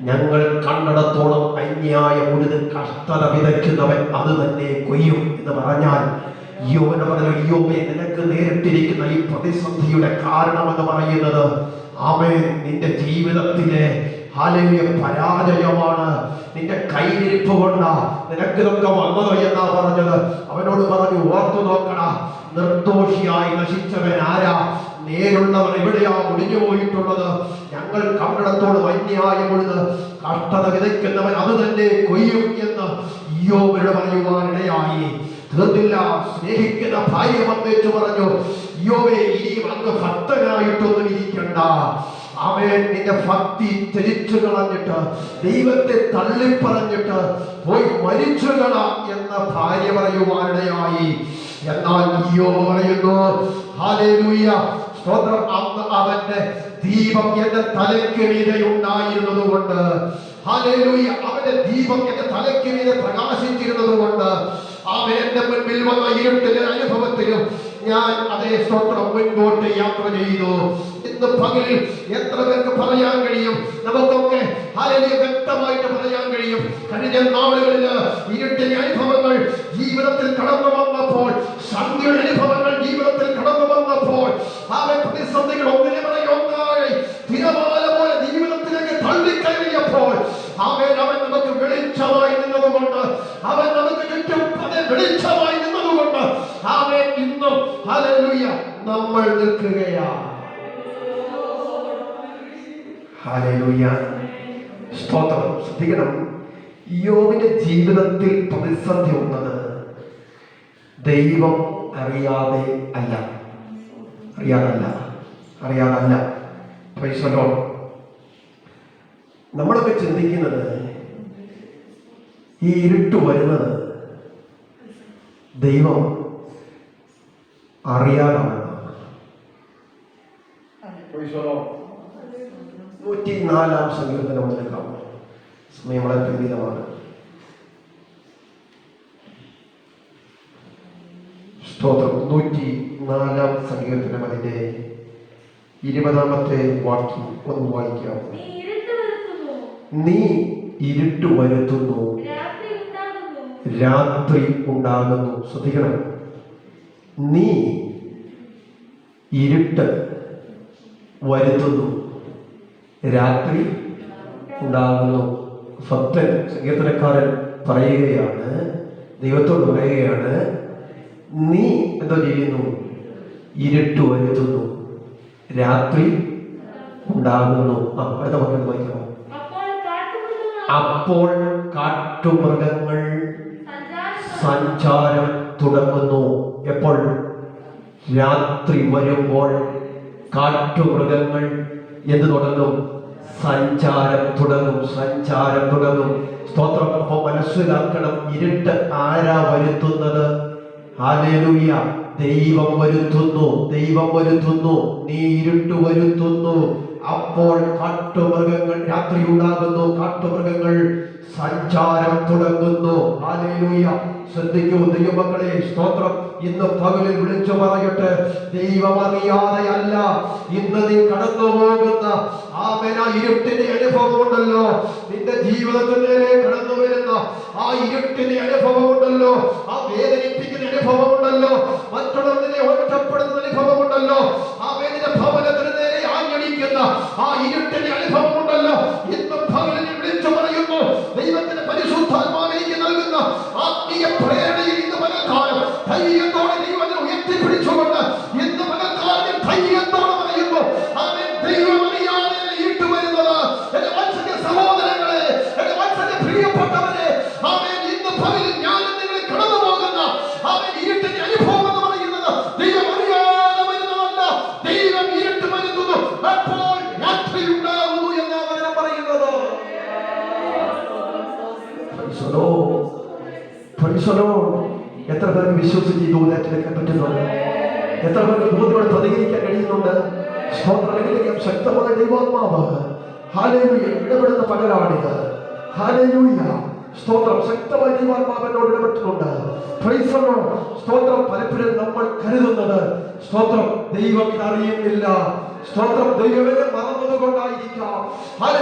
ഞങ്ങൾ കണ്ടിടത്തോളം അന്യായം ഉഴുത് കഷ്ടത വിതയ്ക്കുന്നവൻ അത് തന്നെ കൊയ്യും എന്ന് പറഞ്ഞാൽ, യോബിന് പറഞ്ഞു, യോബേ, നിനക്ക് നേരിട്ടിരിക്കുന്ന ഈ പ്രതിസന്ധിയുടെ കാരണമെന്ന് പറയുന്നത് ആമേൻ നിന്റെ ജീവിതത്തിലെ ഹല്ലേലൂയ പരാജയമാണ്. നിന്റെ കൈയിരിപ്പ് കൊണ്ടാ നിനക്ക് ഇതൊക്കെ വന്നത് എന്നാ പറഞ്ഞത്. അവനോട് പറഞ്ഞു, ഓർത്തു നോക്കണ, നിർദോഷിയായി നശിച്ചവൻ ആരാ? നേരുള്ളവർ എവിടെയാ മുടിഞ്ഞു പോയിട്ടുള്ളത്? ഞങ്ങൾ കണ്ടിടത്തോളം അന്യായം ഉഴുത് കഷ്ടത വിതയ്ക്കുന്നവൻ അത് തന്നെ കൊയ്യും എന്ന് യോബിനോട് പറയുവാനിടയായി. തീർന്നില്ല. സ്നേഹിക്കുന്ന ഭാര്യ വന്നേച്ചു പറഞ്ഞു, യോബേ, ഇനിയും അങ്ങ് ഭക്തനായിട്ടൊന്നും ഇരിക്കണ്ട. അവൻ നിന്റെ ഭക്തി ത്യജിച്ചു കളഞ്ഞിട്ട്, ദൈവത്തെ തള്ളിപ്പറഞ്ഞിട്ട് പോയി മരിച്ചുകള എന്ന് ഭാര്യ പറയുവാനിടയായി. എന്നാൽ യോബ് പറയുന്നു, ഹല്ലേലൂയ, സ്തോത്രം, അന്ന് അവന്റെ ദീപം എന്റെ തലയ്ക്ക് മീതെ ഉണ്ടായിരുന്നത് കൊണ്ട്, ഹല്ലേലൂയ, അവന്റെ ദീപം എന്റെ തലയ്ക്ക് മീതെ പ്രകാശിച്ചിരുന്നത് കൊണ്ട് അവൻ എന്റെ മുൻപിൽ വന്ന ഇരുട്ടിലെ അനുഭവത്തിലും ഞാൻ അതേ സ്തോത്രം മുൻപോട്ട് യാത്ര ചെയ്തു. ഇന്ന് പകലിൽ എത്ര പേർക്ക് പറയാൻ കഴിയും? നമുക്കൊക്കെ ഹല്ലേലൂയ വ്യക്തമായിട്ട് പറയാൻ കഴിയും. കഴിഞ്ഞ നാളുകളിൽ ഇരുട്ടിന്റെ അനുഭവങ്ങൾ ജീവിതത്തിൽ കടന്നു വന്നപ്പോൾ, സന്ധ്യയുടെ അനുഭവങ്ങൾ ജീവിതത്തിൽ കടന്നു വന്നപ്പോൾ, അവൻ പ്രതിസന്ധികൾ ഒന്നിനെ ഒന്നായി തിരമാല പോലെ ജീവിതത്തിലേക്ക് തള്ളിക്കയറിയപ്പോൾ അവൻ നമുക്ക് വെളിച്ചമായി നിന്നതുകൊണ്ട്, അവൻ നമുക്ക് ചുറ്റും വെളിച്ചമായി നിന്നതുകൊണ്ട് അവൻ ഇന്നും ഹല്ലേലൂയ നമ്മൾ നിൽക്കുകയാണ്. ഹല്ലേലൂയ, സ്തോത്രം. ശ്രദ്ധിക്കണം, യോബിന്റെ ജീവിതത്തിൽ പ്രതിസന്ധി വന്നത് ദൈവം അറിയാതെ അല്ല. Price the Lord. നമ്മളൊക്കെ ചിന്തിക്കുന്നത് ഈ ഇരുട്ട് വരുന്നത് ദൈവം അറിയാതാണ്. 104 സങ്കീർത്തനം എടുക്കാം. സമയം വളരെ പരിമിതമാണ്. സ്തോത്രം. 104 സങ്കീർത്തനം അതിന്റെ 20-ാമത്തെ വാക്യം ഒന്ന് വായിക്കാം. നീ ഇരുട്ട് വരുത്തുന്നു, രാത്രി ഉണ്ടാകുന്നു. ശ്രദ്ധിക്കണം, നീ ഇരുട്ട് വരുത്തുന്നു, രാത്രി ഉണ്ടാകുന്നു. ഭക്തൻ സങ്കീർത്തനക്കാരൻ പറയുകയാണ്, ദൈവത്തോട് പറയുകയാണ്, നീ എന്തോ ചെയ്യുന്നു? ഇരുട്ട് വരുത്തുന്നു, രാത്രി ഉണ്ടാകുന്നു. അടുത്ത വാക്യം വായിക്കാം. അപ്പോൾ കാട്ടുമൃഗങ്ങൾ സഞ്ചാരം തുടങ്ങുന്നു. എപ്പോൾ? രാത്രി വരുമ്പോൾ കാട്ടുമൃഗങ്ങൾ എന്ത് തുടങ്ങും? സഞ്ചാരം തുടങ്ങും. സ്തോത്രം. അപ്പോൾ മനസ്സിലാക്കണം, ഇരുട്ട് ആരാ വരുത്തുന്നത്? ഹല്ലേലൂയ, ദൈവം വരുത്തുന്നു. നീ ഇരുട്ട് വരുത്തുന്നു, അപ്പോൾ കാട്ടുമൃഗങ്ങൾ, രാത്രി ഉണ്ടാകുന്നു, കാട്ടുമൃഗങ്ങൾ സഞ്ചാരം തുടങ്ങുന്നു. ഹല്ലേലൂയ. ശ്രദ്ധിക്കൂ ദൈവമക്കളെ, സ്തോത്രം. ഇന്ന് പകലിൽ വിളിച്ചു പറയട്ടെ, ദൈവം അറിയാതെയല്ല ഇന്ന് നീ കടന്നു പോകുന്ന ഇരുട്ടിന്റെ അനുഭവം ഉണ്ടല്ലോ, നിന്റെ ജീവിതത്തിൽ നേരെ കടന്നു വരുന്ന ആ ഇരുട്ടിന്റെ അനുഭവം ഉണ്ടല്ലോ, ആ വേദനിപ്പിക്കുന്ന അനുഭവം ഉണ്ടല്ലോ, മറ്റുള്ളവരെ ഒറ്റപ്പെടുന്ന അനുഭവം ഉണ്ടല്ലോ, ആ വേദന ഭവനത്തിന് നേരെ ആഞ്ഞടിക്കുന്ന ആ ഇരുട്ടിന്റെ അനുഭവം ഉണ്ടല്ലോ. ഇന്ന് പകലിൽ വിളിച്ചു പറയുന്നു, ദൈവത്തിന്റെ പരിശുദ്ധാത്മാവിലേക്ക് നൽകുന്ന ആത്മീയ പ്രേരണയിൽ ഇന്ന് പകൽക്കാലം ധൈര്യത്തോടെ ദൈവത്തെ ഉയർത്തിപ്പിടിച്ചുകൊണ്ട് ഇന്ന് പകൽക്കാലം ധൈര്യത്തോടെ പറയുന്നു, അവൻ ദൈവം അറിയാതെ ഇട്ട് വരുന്നത്. എന്റെ വാത്സല്യ സഹോദരങ്ങളെ, എന്റെ വാത്സല്യ പ്രിയപ്പെട്ടവരെ, അവൻ ഇന്ന് പകലിൽ ഞാൻ നിങ്ങൾ കടന്നു പോകുന്ന അവൻ ഇരുട്ടിന്റെ അനുഭവം എന്ന് പറയുന്നത് ദൈവം അറിയാതെ വരുന്നതല്ല, ദൈവം ഇരുട്ട് വരുത്തുന്നു, അപ്പോൾ രാത്രി ഉണ്ടാകുന്നു എന്നാണ് അവൻ പറയുന്നത്. എത്ര പേർക്ക് വിശ്വസിച്ച് ഇത് ഏറ്റെടുക്കാൻ പറ്റുന്നുണ്ട്? എത്ര പേർക്ക് ബോധ്യത്തോടെ പ്രതികരിക്കാൻ കഴിയുന്നുണ്ട്? ശക്തമായ ദൈവാത്മാവ് ഹല്ലേലൂയ ഇടപെടുന്ന പകലാണിത്. ഹല്ലേലൂയ, സ്തോത്രം. ശക്തമായ ദൈവാത്മാവ് എന്നോട് ഇടപെട്ടിട്ടുണ്ട്. സ്തോത്രം. പലപ്പോഴും നമ്മൾ കരുതുന്നത് സ്തോത്രം ദൈവം ഇതറിയുന്നില്ല, സ്തോത്രം ദൈവനെ മറന്നത് കൊണ്ടായിരിക്കാം,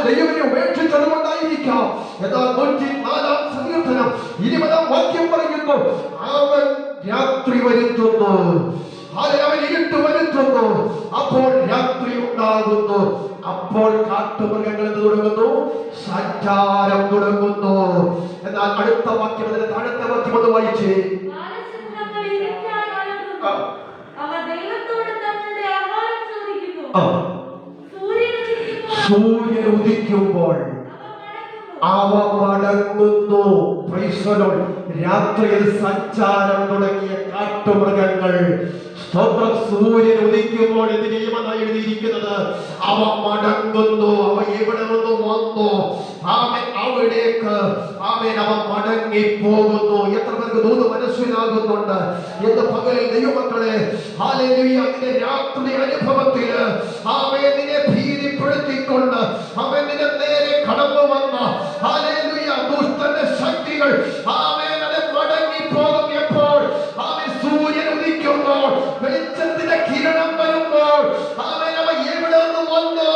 ദൈവനെ ഉപേക്ഷിച്ചത് കൊണ്ടായിരിക്കാം. എന്നാൽ 104 സങ്കീർത്തനം 20 വാക്യം പറയുന്നു, അവൻ രാത്രി വരുത്തുന്നു, അവൻ ഇരുട്ട് വരുത്തുന്നു, അപ്പോൾ രാത്രി ഉണ്ടാകുന്നു, അപ്പോൾ കാട്ടുമൃഗങ്ങൾ എന്ത് തുടങ്ങുന്നു? സഞ്ചാരം തുടങ്ങുന്നു. എന്നാൽ അടുത്ത വാക്യം, അതിന്റെ താഴത്തെ വാക്യം ഒന്ന് വായിച്ചേ. സൂര്യൻ ഉദിക്കുമ്പോൾ അവ മടങ്ങുന്നു. രാത്രിയിൽ സഞ്ചാരം തുടങ്ങിയ കാട്ടുമൃഗങ്ങൾ സ്തോത്രം സൂര്യൻ ഉദിക്കുമ്പോൾ എന്ത് ചെയ്യുമെന്നാണ് എഴുതിയിരിക്കുന്നത്? അവ മടങ്ങുന്നു. അവ എവിടെ നിന്ന് വന്നു? അവൻ അവിടേക്ക് അവ മടങ്ങിപ്പോകുന്നു. എത്ര പേർക്ക് ദൂത് മനസ്സിലാകുന്നുണ്ട്? എന്ന് പകലിൽ ദൈവമക്കളെ, ഹല്ലേലൂയ, നിന്റെ രാത്രി അനുഭവത്തിൽ നിന്നെ ഭീതിപ്പെടുത്തിക്കൊണ്ട് അവൻ നിന്റെ നേരെ കടന്നു വന്ന ഹല്ലേലൂയ ദുഷ്ടന്റെ ശക്തികൾ മടങ്ങിപ്പോകും. എപ്പോൾ? സൂര്യൻ ഉദിക്കുമ്പോൾ, വെളിച്ചത്തിന്റെ കിരണം വരുമ്പോൾ അവ എവിടെ നിന്ന് വന്നു?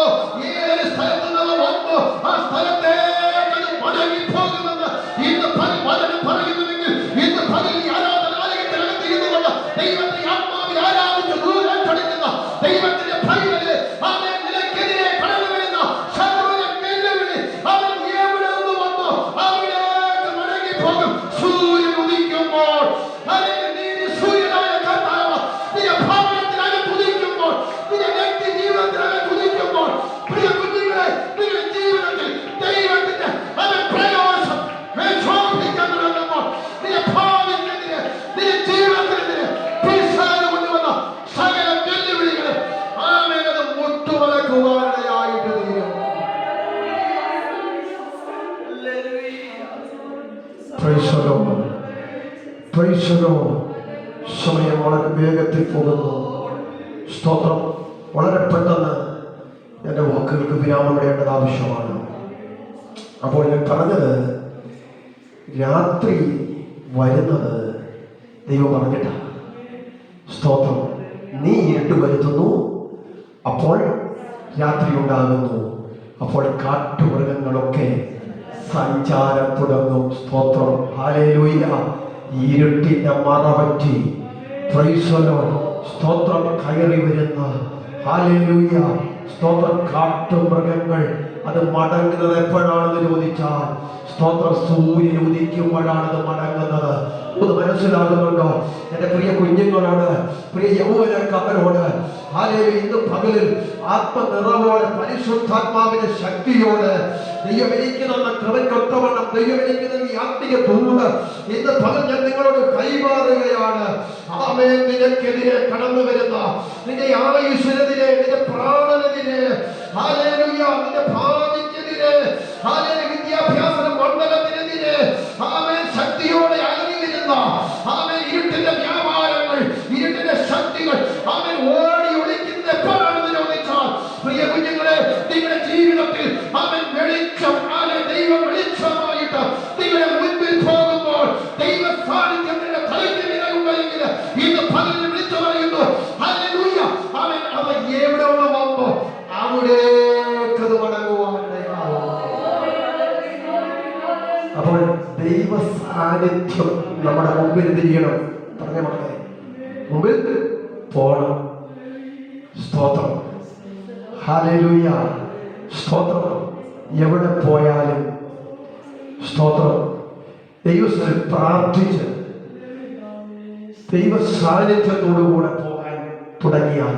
ഏതൊരു സ്ഥലത്ത് നിന്ന് വന്നു? ആ സ്ഥലത്തേക്ക് മടങ്ങിപ്പോകുമെന്ന് ഇന്ന് വചനം പറയുന്നുവെങ്കിൽ, ഇന്ന് പകൽ ആരാധനാലയത്തിനകത്ത് ഇരുന്നുകൊണ്ട് ദൈവത്തെ ആത്മാവിൽ ആരാധിച്ച് ദൂരത്തടിക്കുന്ന ദൈവത്തിന്റെ പൈതലെ നിനക്കെതിരെ കടന്നു വരുന്ന ശത്രുവിനെ വെല്ലുവിളി, അവൻ എവിടെ നിന്ന് വന്നു? അവിടേക്ക് മടങ്ങിപ്പോകും. സൂര്യൻ ഉദിക്കുമ്പോൾ, സൂര്യനായ കർത്താവ് നിന്റെ ഭവനത്തിനകത്ത് ഉദിക്കുമ്പോൾ, നിന്റെ വ്യക്തി ജീവിതത്തിനകത്ത് ഉദിക്കുമ്പോൾ, പ്രിയ കുഞ്ഞുങ്ങളെ, നിങ്ങളുടെ ജീവിതത്തിൽ ദൈവത്തിന്റെ പ്രകാശം ശോഭിക്കാൻ തുടങ്ങുമ്പോൾ, നിന്റെ ഭാവിക്കെതിരെ, നിന്റെ ജീവിതത്തിനെതിരെ പിശാച് കൊണ്ടുവന്ന സകല വെല്ലുവിളികളെ അത് മുട്ടുമടക്കുവാനായിട്ട് തീരും. സമയം വളരെ വേഗത്തിൽ പോകുന്നു. സ്തോത്രം. വളരെ പെട്ടെന്ന് എൻ്റെ വാക്കുകൾക്ക് വിരാമം ഇടേണ്ടത് ആവശ്യമാണ്. അപ്പോൾ ഞാൻ പറഞ്ഞത്, രാത്രി വരുന്നത് ദൈവം പറഞ്ഞിട്ടാണ്. സ്തോത്രം. നീ ഇരുട്ട് വരുത്തുന്നു, അപ്പോൾ രാത്രി ഉണ്ടാകുന്നു, അപ്പോൾ കാട്ടുമൃഗങ്ങളൊക്കെ സഞ്ചാരം തുടങ്ങും. സ്തോത്രം. ഹല്ലേലൂയ. ഇരുട്ടിന്റെ മറപറ്റി സ്തോത്രം കയറി വരുന്ന ഹല്ലേലൂയ സ്തോത്രം കാട്ടുമൃഗങ്ങൾ അത് മടങ്ങുന്നത് എപ്പോഴാണെന്ന് ചോദിച്ചാൽ, സ്തോത്രം സൂര്യൻ ഉദിക്കുമ്പോഴാണ് മടങ്ങുന്നത്. അത് മനസ്സിലാകുന്നുണ്ടോ? എൻ്റെ പ്രിയ കുഞ്ഞുങ്ങളോട്, പ്രിയ യൗവനക്കാരോട്, ഇന്ന് പകലിൽ ആത്മനിറവോടെ പരിശുദ്ധാത്മാവിന്റെ ശക്തിയോട് ദൈവം എനിക്ക് തന്ന കൃപയ്ക്കൊത്തവണ്ണം ദൈവം എനിക്ക് നൽകിയ ആത്മീയ ദൂത് ഇന്ന് പകൽ ഞാൻ നിങ്ങളോട് കൈമാറുകയാണ്. ആമേൻ. നിനക്കെതിരെ കടന്നു വരുന്ന നിന്റെ ആയുസ്സിനെതിരെ, നിന്റെ പ്രാണനെതിരെ, ഹല്ലേലൂയ, നിന്റെ ഭാവിക്കെതിരെ, ഹല്ലേലൂയ, വിദ്യാഭ്യാസ മണ്ഡലത്തിനെതിരെ ആമേൻ ശക്തിയോടെ അലറി വരുന്ന ആമേൻ ഇരുട്ടിന്റെ വ്യാപാരങ്ങൾ, ഇരുട്ടിന്റെ ശക്തികൾ ആമേൻ ഓടി ഒളിക്കുന്ന എപ്പോഴാണെന്ന് ചോദിച്ചാൽ, പ്രിയ കുഞ്ഞുങ്ങളെ, നിങ്ങളുടെ ജീവിതത്തിൽ ആമേൻ വെളിച്ചം, ദൈവം വെളിച്ചമായിട്ട് നിങ്ങളുടെ മുൻപിൽ പോകുമ്പോൾ ദൈവ സാന്നിധ്യം നിങ്ങളുടെ തലയ്ക്ക് നിലയുണ്ടെങ്കിൽ ഇന്ന് പലരും വിളിച്ചു പറയുന്നു, ഹല്ലേലൂയ, ആമേൻ. അവ എവിടെ വന്നു? അവിടേക്ക് മടങ്ങുവാനിടയാകും. അപ്പോൾ ദൈവ സാന്നിധ്യം നമ്മുടെ മുമ്പിൽ തിരിയണം. പറഞ്ഞ മക്കളെ, മുമ്പിൽ പോണം. സ്തോത്രം. ഹല്ലേലൂയ. സ്തോത്രം. എവിടെ പോയാലും സ്തോത്രം ദൈവത്തിൽ പ്രാർത്ഥിച്ച് ദൈവ സാന്നിധ്യത്തോടുകൂടെ പോകാൻ തുടങ്ങിയാൽ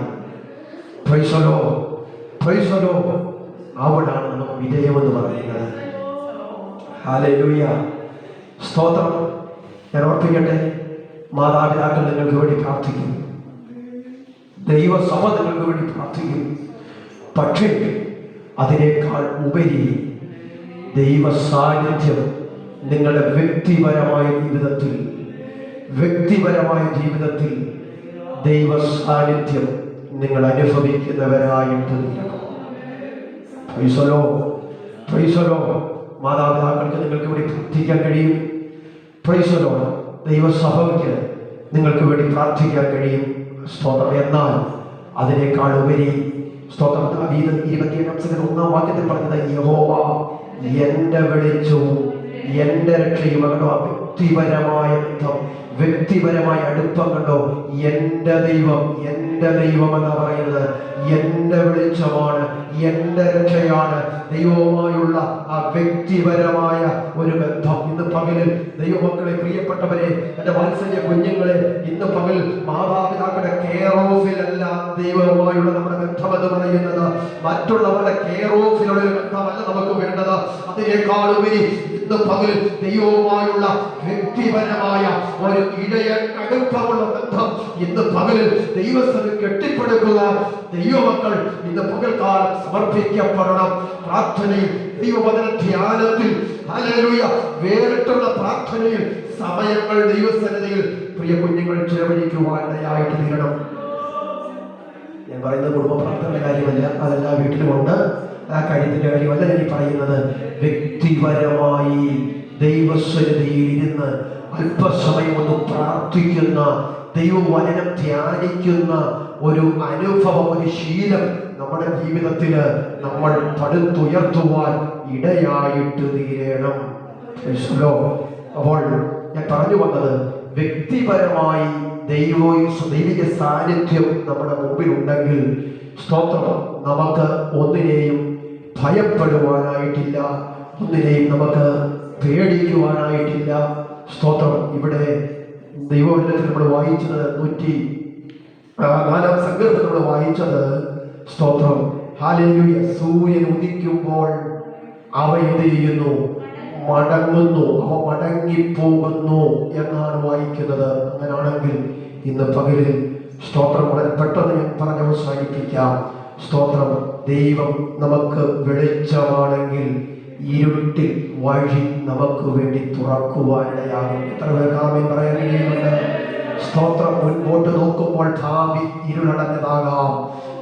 അവിടാണ് നമുക്ക് വിജയമെന്ന് പറയുന്നത്. ഹല്ലേലൂയ. സ്തോത്രം. ഞാൻ ഓർപ്പിക്കട്ടെ, മാതാപിതാക്കൾ നിങ്ങൾക്ക് വേണ്ടി പ്രാർത്ഥിക്കും, ദൈവസഭ നിങ്ങൾക്ക് വേണ്ടി പ്രാർത്ഥിക്കും. പക്ഷേ അതിനേക്കാൾ ഉപരി ദൈവ സാന്നിധ്യം നിങ്ങളുടെ വ്യക്തിപരമായ ജീവിതത്തിൽ ദൈവ സാന്നിധ്യം നിങ്ങൾ അനുഭവിക്കുന്നവരായിട്ട് നിൽക്കണം. മാതാപിതാക്കൾക്ക് നിങ്ങൾക്ക് വേണ്ടി പ്രാർത്ഥിക്കാൻ കഴിയും. ദൈവസഭയ്ക്ക് നിങ്ങൾക്ക് വേണ്ടി പ്രാർത്ഥിക്കാൻ കഴിയും. സ്തോത്രം. എന്നാൽ അതിനേക്കാൾ ഉപരി സ്തോത്രം 27-1 വാക്യത്തിൽ പറഞ്ഞത് യഹോവ എന്റെ വെളിച്ചവും എന്റെ രക്ഷയും. കണ്ടോ, വ്യക്തിപരമായ ബന്ധം, വ്യക്തിപരമായ അടുപ്പം. കണ്ടോ, എന്റെ ദൈവം എന്നാ പറയുന്നത്. എന്റെ വെളിച്ചമാണ്, എന്റെ രക്ഷയാണ്. ദൈവവുമായുള്ള ആ വ്യക്തിപരമായ ഒരു ബന്ധം. ഇന്ന് പകലിൽ ദൈവമക്കളെ, പ്രിയപ്പെട്ടവരെ, എന്റെ വാത്സല്യ കുഞ്ഞുങ്ങളെ, ഇന്ന് പകൽ മാതാപിതാക്കളുടെ കെയർ ഓഫിലല്ല ദൈവവുമായുള്ള നമ്മുടെ ബന്ധം എന്ന് പറയുന്നത്. മറ്റുള്ളവരുടെ കെയർ ഓഫിലുള്ള ഒരു ബന്ധമല്ല നമുക്ക് വേണ്ടത്. അതിനേക്കാൾ ഉപരി ഇന്ന് പകൽ ദൈവവുമായുള്ള വ്യക്തിപരമായ ഒരു അടുപ്പമുള്ള ബന്ധം ഇന്ന് പകലിൽ ദൈവസ്ഥിതി കെട്ടിപ്പടുക്കുക. ദൈവമക്കൾ ഇന്ന് പകൽക്കാലം സമർപ്പിക്കപ്പെടണം. പ്രാർത്ഥനയിൽ, ദൈവവചന ധ്യാനത്തിൽ, ഹല്ലേലൂയ, വേറിട്ടുള്ള പ്രാർത്ഥനയിൽ സമയങ്ങൾ ദൈവസന്നിധിയിൽ പ്രിയ കുഞ്ഞുങ്ങൾ ചിലവഴിക്കുവാനായിട്ട് തീരണം. ഞാൻ പറയുന്നത് കുടുംബ പ്രാർത്ഥനയുടെ കാര്യമല്ല, അതെല്ലാ വീട്ടിലുമുണ്ട്. ആ കാര്യത്തിന്റെ കാര്യമല്ല ഞാൻ പറയുന്നത്. വ്യക്തിപരമായി ദൈവസന്നിധിയിൽ ഇരുന്ന് അല്പസമയം ഒന്ന് പ്രാർത്ഥിക്കുന്ന, ദൈവവചനം ധ്യാനിക്കുന്ന ഒരു അനുഭവം, ഒരു ശീലം നമ്മുടെ ജീവിതത്തിൽ നമ്മൾ പടുത്തുയർത്തുവാൻ ഇടയായിട്ട് തീരണം. അപ്പോൾ ഞാൻ പറഞ്ഞു വന്നത്, വ്യക്തിപരമായി ദൈവിക സാന്നിധ്യം നമ്മുടെ മുമ്പിൽ ഉണ്ടെങ്കിൽ സ്തോത്രം, നമുക്ക് ഒന്നിനെയും ഭയപ്പെടുവാനായിട്ടില്ല, ഒന്നിനെയും നമുക്ക് പേടിക്കുവാനായിട്ടില്ല. സ്തോത്രം. ഇവിടെ ദൈവവചനത്തിൽ നമ്മൾ വായിച്ചത് 104 സങ്കീർത്തനം നമ്മൾ വായിച്ചത്, സ്തോത്രം, ഹല്ലേലൂയ, സൂര്യൻ ഉദിക്കുമ്പോൾ അവ എന്ത് ചെയ്യുന്നു? മടങ്ങുന്നു, അവ മടങ്ങിപ്പോകുന്നു എന്നാണ് വായിക്കുന്നത്. അങ്ങനാണെങ്കിൽ ഇന്ന് പകലിൽ സ്തോത്രം വളരെ പെട്ടെന്ന് ഞാൻ പറഞ്ഞ് അവസാനിപ്പിക്കാം. സ്തോത്രം. ദൈവം നമുക്ക് വെളിച്ചമാണെങ്കിൽ ഇരുട്ടിൽ വഴി നമുക്ക് വേണ്ടി തുറക്കുവാനിടയാകും. എത്ര പേർക്ക് ആമേൻ പറയാൻ കഴിയുന്നുണ്ട്? സ്തോത്രം. മുൻപോട്ട് നോക്കുമ്പോൾ ഭാവി ഇരുളടഞ്ഞതാകാം,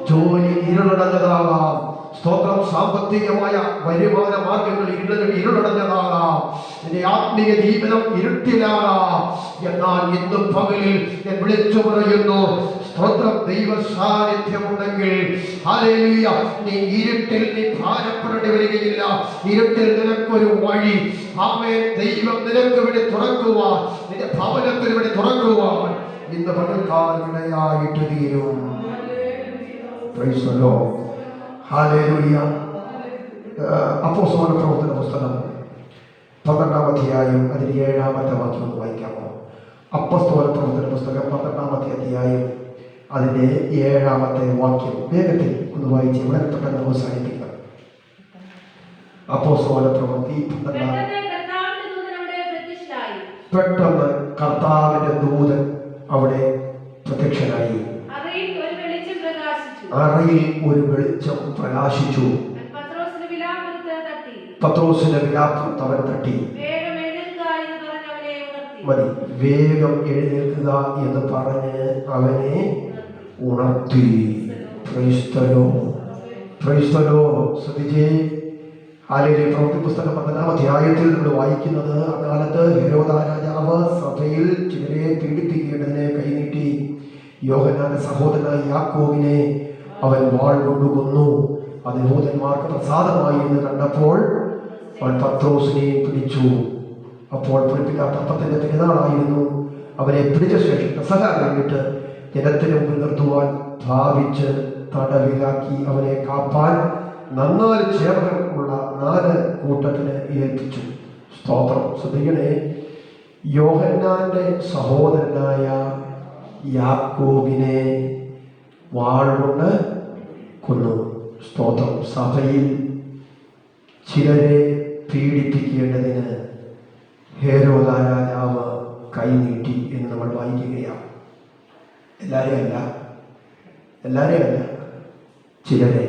ജോലി ഇരുളടഞ്ഞതാകാം, സ്തോത്രം, സാമ്പത്തികമായ വരുമാന മാർഗങ്ങൾ ഇരുളടഞ്ഞതാകാം, നിന്റെ ആത്മീയ ജീവിതം ഇരുട്ടിലാകാം. എന്നാൽ ഇന്ന് പകലിൽ ഞാൻ വിളിച്ചു പറയുന്നു, സ്തോത്രം, ദൈവ സാന്നിധ്യമുണ്ടെങ്കിൽ ഹല്ലേലൂയ, നീ ഇരുട്ടിൽ നീ ഭാരപ്പെടേണ്ടി വരികയില്ല. ഇരുട്ടിൽ നിനക്കൊരു വഴി, ആമേൻ, ദൈവം നിനക്ക് വേണ്ടി തുറക്കുവാൻ, നിന്റെ ഭവനത്തിന് വേണ്ടി തുറക്കുവാൻ ഇന്ന് പകൽക്കാലം ഇടയായിട്ട് തീരും. Price the Lord. ഹല്ലേലൂയ. അപ്പോസ്തല പ്രവർത്തന പുസ്തകം 12-ാം അധ്യായം അതിന് 7-ാമത്തെ വാക്യം ഒന്ന് വായിക്കാമോ? അപ്പോസ്തല പ്രവർത്തന പുസ്തകം 12-ാമത്തെ അധ്യായം അതിന്റെ 7-ാമത്തെ വാക്യം വേഗത്തിൽ ഒന്ന് വായിച്ച് വളരെ പെട്ടെന്ന് അവസാനിപ്പിക്കുക. അപ്പോസ്തല പ്രവൃത്തി 12. പെട്ടെന്ന് കർത്താവിന്റെ ദൂതൻ അവിടെ പ്രത്യക്ഷനായി. അറയിൽ ഒരു വെളിച്ചം പ്രകാശിച്ചു. പത്രോസിന്റെ വിലാപ്പുറത്ത് അവൻ തട്ടി. മതി, വേഗം എഴുന്നേൽക്കുക എന്ന് പറഞ്ഞ് അവനെ ഉണർത്തി. ശ്രദ്ധിച്ചേ. ഹല്ലേലൂയ. പ്രവൃത്തി പുസ്തകം 12-ാം അധ്യായത്തിൽ നമ്മൾ വായിക്കുന്നത്, അക്കാലത്ത് ഹെരോദ രാജാവ് സഭയിൽ ചിലരെ പീഡിപ്പിക്കേണ്ടതിനെ കൈനീട്ടി യോഹന്നാന്റെ സഹോദരനായ യാക്കോബിനെ അവൻ വാൾ കൊണ്ട് കൊന്നു. അത് യഹൂദന്മാർക്ക് പ്രസാദമായി എന്ന് കണ്ടപ്പോൾ അവൻ പത്രോസിനെയും പിടിച്ചു. അപ്പോൾ പുളിപ്പില്ലാത്ത അപ്പത്തിന്റെ പെരുന്നാളായിരുന്നു. അവനെ പിടിച്ച ശേഷം പെസഹ കഴിഞ്ഞിട്ട് ജനത്തിന് മുമ്പിൽ നിർത്തുവാൻ ഭാവിച്ച് തടവിലാക്കി അവനെ കാപ്പാൻ 4 ചേവകർ ഉള്ള 4 കൂട്ടത്തിന് ഏൽപ്പിച്ചു. സ്തോത്രം. ശ്രദ്ധിക്കണേ. യോഹന്നാന്റെ സഹോദരനായ യാക്കോബിനെ വാൾ കൊണ്ട് കൊന്നു. സ്തോത്രം. സഭയിൽ ചിലരെ പീഡിപ്പിക്കേണ്ടതിന് ഹെരോദ രാജാവ് കൈനീട്ടി എന്ന് നമ്മൾ വായിക്കുകയാണ്. എല്ലാവരെയും അല്ല, ചിലരെ.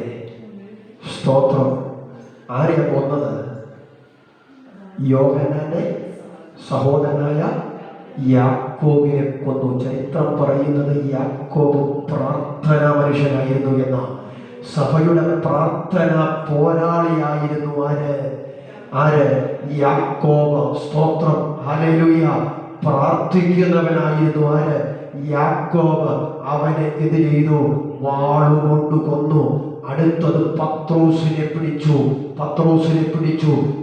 സ്തോത്രം. ആരെയാണ് കൊന്നത്? യോഹന്നാന്റെ സഹോദരനായ യാക്കോബിനെ കൊന്നു. ചരിത്രം പറയുന്നത് യാക്കോബ് പ്രാർത്ഥനാ മനുഷ്യനായിരുന്നു എന്ന, സഭയുടെ പ്രാർത്ഥന പോരാളിയായിരുന്നു. ആര്? യാക്കോബ്. സ്തോത്രം. ഹല്ലേലൂയ. പ്രാർത്ഥിക്കുന്നവനായിരുന്നു ആര്? യാക്കോബ്. അവനെ എന്ത് ചെയ്തു? വാളുകൊണ്ട് കൊന്നു. അടുത്തത് പത്രോസിനെ പിടിച്ചു.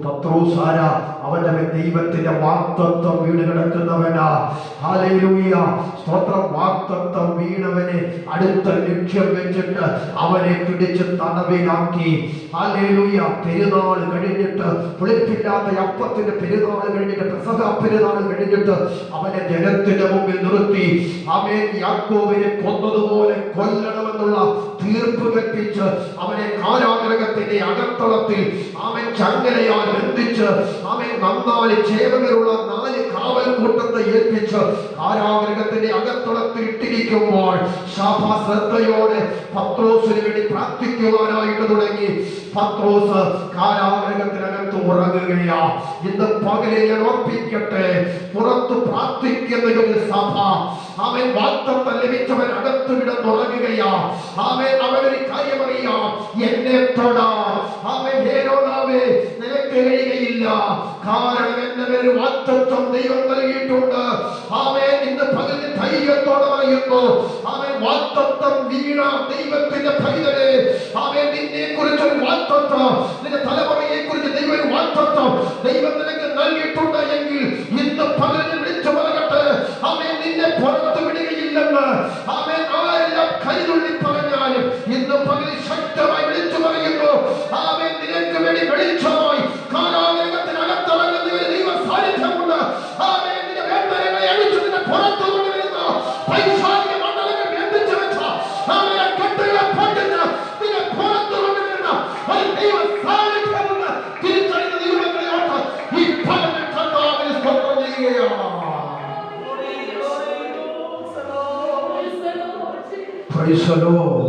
പത്രോസ് ആരാ? അവന്റെ ദൈവത്തിന്റെ വാഗ്ദത്തം വീണ് കിടക്കുന്നവനാ. ഹല്ലേലൂയ, സ്തോത്രം. വാഗ്ദത്തം വീണവനെ അടുത്ത ലക്ഷ്യം വെച്ചിട്ട് അവനെ പിടിച്ച് തടവിലാക്കി. ഹല്ലേലൂയ. പെരുന്നാൾ കഴിഞ്ഞിട്ട്, പുളിപ്പില്ലാത്ത അപ്പത്തിന്റെ പെരുന്നാൾ കഴിഞ്ഞിട്ട്, പെസഹ പെരുന്നാൾ കഴിഞ്ഞിട്ട് അവനെ ജനത്തിന്റെ മുമ്പിൽ നിർത്തി. ആമേൻ. യാക്കോബിനെ കൊന്നതുപോലെ കൊല്ലണമെന്നുള്ള തീർപ്പ് കൽപ്പിച്ച് അവനെ കാരാഗൃഹത്തിന്റെ അകത്തളത്തിൽ അവൻ ചങ്ങലയാൽ ബന്ധിച്ച് അവൻ 4 ചേവകരുള്ള 4 കാവൽ കൂട്ടത്തെ ഏൽപ്പിച്ച് കാരാഗൃഹത്തിന്റെ അകത്തളത്തിൽ ഇട്ടിരിക്കുമ്പോൾ ശ്രദ്ധയോടെ പത്രോസിന് വേണ്ടി പ്രാർത്ഥിക്കുവാനായിട്ട് തുടങ്ങി. പത്രോസ് കാരാഗൃഹത്തിനകത്ത് ഉറങ്ങുകയാ. ഇന്ന് പകലെ ഞാൻ ഓർപ്പിക്കട്ടെ, പുറത്ത് പ്രാർത്ഥിക്കുന്ന ഒരു സഭ, അവൻ വാഗ്ദത്തം ലഭിച്ചവൻ അകത്ത് കിടന്നുറങ്ങുകയാ. അവനൊരു കാര്യം അറിയാം, എന്നെ തൊടാൻ ഹേരോദാവേ നിനക്ക് കഴിയുകയില്ല. കാരണം എന്റെ ഒരു വാഗ്ദത്തം ദൈവം നൽകിയിട്ടുണ്ട്. ഇന്ന് പകലിന് ധൈര്യത്തോടെ പറയുന്നു, വാഗ്ദത്തം വീണ ദൈവത്തിന്റെ പൈതലേ, നിന്നെ കുറിച്ചൊരു വാഗ്ദത്തം, നിന്റെ തലമുറയെ കുറിച്ച് ദൈവം ഒരു വാഗ്ദത്തം ദൈവം നിനക്ക് നൽകിയിട്ടുണ്ട് എങ്കിൽ ഇന്ന് പകലിന് വിളിച്ചു പറയട്ടെ, നിന്നെ പുറത്തു വിടുകയില്ലെന്ന്. ആരെല്ലാം കൈതുള്ളി പറഞ്ഞാലും ഇന്ന് പകലിൽ ശക്തമായി വിളിച്ചു പറയുന്നു, നിനക്ക് വേണ്ടി വെളിച്ചമായി കാരാഗൃഹത്തിനകത്തിറങ്ങുന്ന ഒരു ദൈവ സാന്നിധ്യമുണ്ട്. നിന്റെ വേദനകളെ അഴിച്ചു നിന്നെ പുറത്തു കൊണ്ടുവരുന്ന പൈശാചിക മണ്ഡലങ്ങൾ ബന്ധിച്ചു വെച്ച കെട്ടുകളെ പൊട്ടിച്ച് നിന്നെ പുറത്തു കൊണ്ടുവരുന്ന ഒരു ദൈവ സാന്നിധ്യമുണ്ട്. തിരിച്ചറിയുന്ന ദൈവങ്ങളെയോട്ട് ഈ പകലിൽ കർത്താവിനെ സ്തോത്രം ചെയ്യുകയാണ്. Praise the Lord.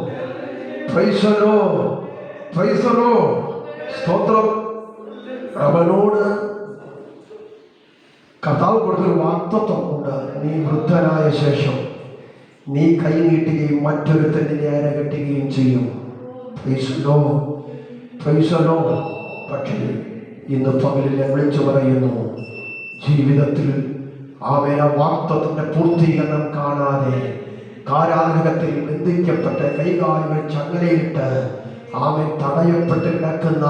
Praise the Lord. Praise the Lord. സ്തോത്രം. അവനോട് കർത്താവ് കൊടുത്തൊരു വാഗ്ദത്തം ഉണ്ട്. നീ വൃദ്ധനായ ശേഷം നീ കൈ നീട്ടുകയും മറ്റൊരുത്തൻ നിന്നെ അരകെട്ടുകയും ചെയ്യും. Praise the Lord. Praise the Lord. പക്ഷേ ഇന്ന് പകലിൽ വിളിച്ചു പറയുന്നു, ജീവിതത്തിൽ അവൻ ആ വാഗ്ദത്തത്തിന്റെ പൂർത്തീകരണം കാണാതെ കാരാഗൃഹത്തിൽ ബന്ധിക്കപ്പെട്ട് കൈകാലുകൾ ചങ്ങലയിട്ട് അവൻ തടയപ്പെട്ട് കിടക്കുന്ന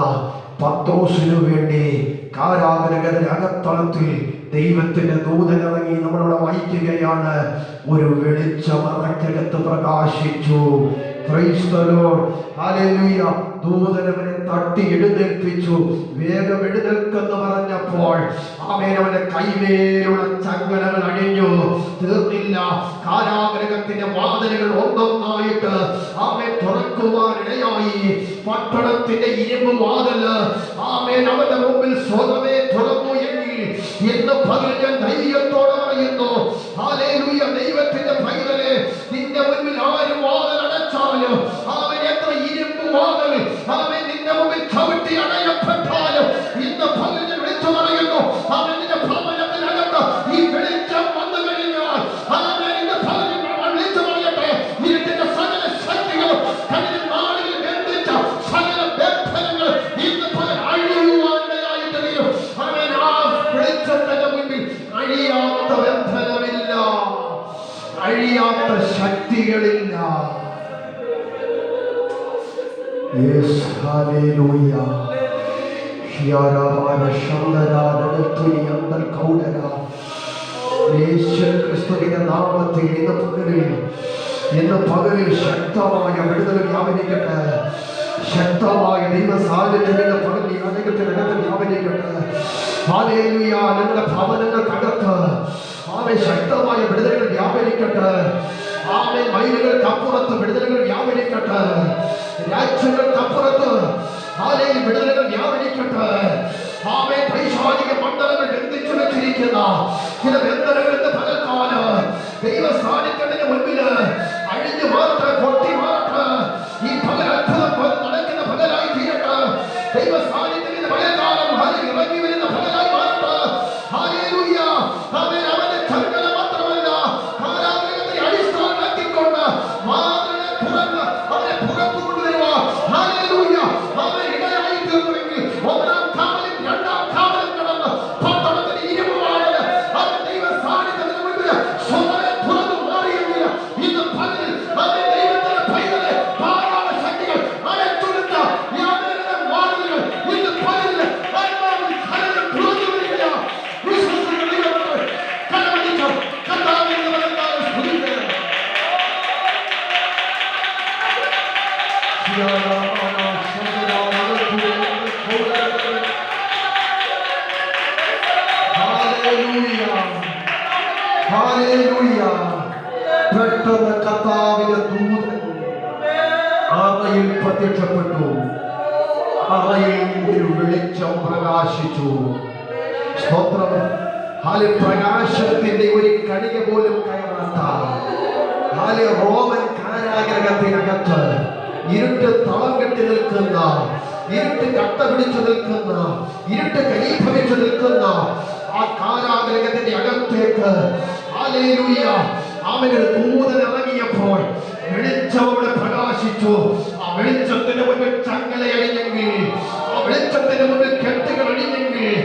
പത്രോസിനു വേണ്ടി കാരാഗൃഹത്തിന്റെ അകത്തളത്തിൽ ദൈവത്തിന്റെ ദൂതനിറങ്ങി നമ്മളോട് വായിക്കുകയാണ്. ഒരു വെളിച്ചമറക്കകത്ത് പ്രകാശിച്ചു. Praise the Lord. Hallelujah. ദൂതനവനെ തട്ടി എഴുന്നേൽപ്പിച്ചു. വേഗം എഴുന്നേൽക്കെന്ന് പറഞ്ഞപ്പോൾ അവന്റെ കൈമേലുള്ള ചങ്ങലകൾ അണിഞ്ഞു. തീർന്നില്ല. കാരാഗൃഹത്തിന്റെ വാതിലുകൾ ഒന്നൊന്നായിട്ട് അവൻ തുറക്കുവാനിടയായി. പട്ടണത്തിന്റെ ഇരുമ്പ് വാതില് അവന്റെ മുമ്പിൽ സ്വതവേ തുറന്നു എങ്കിൽ ഇന്ന് പകൽ ഞാൻ ധൈര്യത്തോടെ പറയുന്നു, ഹല്ലേലൂയ, ദൈവത്തിന്റെ പൈതലേ, നിന്റെ മുൻപിൽ ആരും വാതിൽ അടച്ചാലും എത്ര ഇരുമ്പ് വാതിൽ നിന്റെ മുമ്പിൽ ചവിട്ടി അടയപ്പെട്ടാലും ഇന്ന് പകൽ ഞാൻ വിളിച്ചു പറയുന്നു, നിന്റെ ഭവനത്തിനകത്ത് ഈ വെളിച്ചം വന്നു കഴിഞ്ഞാൽ ഇന്ന് പകൽ വിളിച്ചു പറയട്ടെ, ഇരുട്ടിന്റെ സകല ശക്തികളും കഴിഞ്ഞ നാളുകളിൽ ബന്ധിച്ച സകല ബന്ധനങ്ങൾ ഇന്ന് പകൽ അഴിയുവാനിടയായിട്ട് തീരും. ആ വെളിച്ചത്തിന്റെ മുൻപിൽ അഴിയാത്ത ബന്ധനമില്ല, അഴിയാത്ത ശക്തികളില്ല. Yes, hallelujah. ഹിയാരാവാന ശബ്ദരാധനത്തുനി അന്തർ കൗഡര. യേശു ക്രിസ്തുവിന്റെ നാമത്തിൽ ഇന്ന് പകലിൽ ശക്തമായ വിടുതൽ വ്യാപരിക്കട്ടെ. ശക്തമായ ദൈവ സാന്നിധ്യം ഇന്ന് പകൽ അനേകത്തിനകത്ത് വ്യാപരിക്കട്ടെ. ഹല്ലേലൂയ. ഞങ്ങളുടെ ഭവനങ്ങൾക്കകത്ത് ശക്തമായ വിടുതലുകൾ വ്യാപരിക്കട്ടെ. മൈലുകൾക്കപ്പുറത്ത് വിടുതലുകൾ വ്യാപരിക്കട്ടെ. രാജ്യങ്ങൾക്കപ്പുറത്ത് വിടുതലുകൾ വ്യാപരിക്കട്ടെ. പൈശാചിക മണ്ഡലങ്ങൾ ബന്ധിച്ചു വെച്ചിരിക്കുന്ന ചില ബന്ധനങ്ങളുടെ പകൽക്കാലം ദൈവ സാന്നിധ്യത്തിന് മുൻപിൽ അഴിഞ്ഞു മാറട്ടെ, പൊട്ടി മാറട്ടെ. ഈ പകൽ അത്ഭുതം നടക്കുന്ന പകലായി തീരട്ടെ. ദൈവ സാന്നിധ്യത്തിന്റെ പകൽക്കാലം ഇറങ്ങി വരുന്ന പകലായി മാറട്ടെ. ഹല്ലേലൂയ. അവന്റെ ചങ്ങല മാത്രമല്ല, കാരാഗൃഹത്തെ അടിസ്ഥാനമാക്കിക്കൊണ്ട് മാതൃനെ തുറന്ന് അവനെ പുറത്തു കൊണ്ടുവരുവാൻ ഹല്ലേലൂയ അവൻ ഇടയായി തീർന്നുവെങ്കിൽ ഒന്നാം കാവലും രണ്ടാം കാവലും കടന്ന് പട്ടണത്തിന് ഇരുമ്പ് വാതിൽ അവൻ ദൈവ പെട്ടെന്ന് കർത്താവിന്റെ ദൂതൻ അറയിൽ പ്രത്യക്ഷപ്പെട്ടു. അറയിൽ ഒരു വെളിച്ചം പ്രകാശിച്ചു. സ്തോത്രം. പ്രകാശത്തിന്റെ ഒരു കണിക പോലും കയറാത്ത റോമൻ കാരാഗ്രഹത്തിനകത്ത് ഇരുട്ട് തളം കെട്ടി നിൽക്കുന്ന, ഇരുട്ട് കട്ട പിടിച്ചു നിൽക്കുന്ന, ഇരുട്ട് കരീഭവിച്ചു നിൽക്കുന്ന ആ കാരാഗ്രഹത്തിന്റെ അകത്തേക്ക് അവനൊരു ദൂതൻ ഇറങ്ങിയപ്പോൾ വെളിച്ചം അവിടെ പ്രകാശിച്ചു. ആ വെളിച്ചത്തിന് മുന്നിൽ ചങ്ങല അണിഞ്ഞെങ്കിൽ, ആ വെളിച്ചത്തിന് മുന്നിൽ കെട്ടുകൾ അണിഞ്ഞെങ്കിൽ,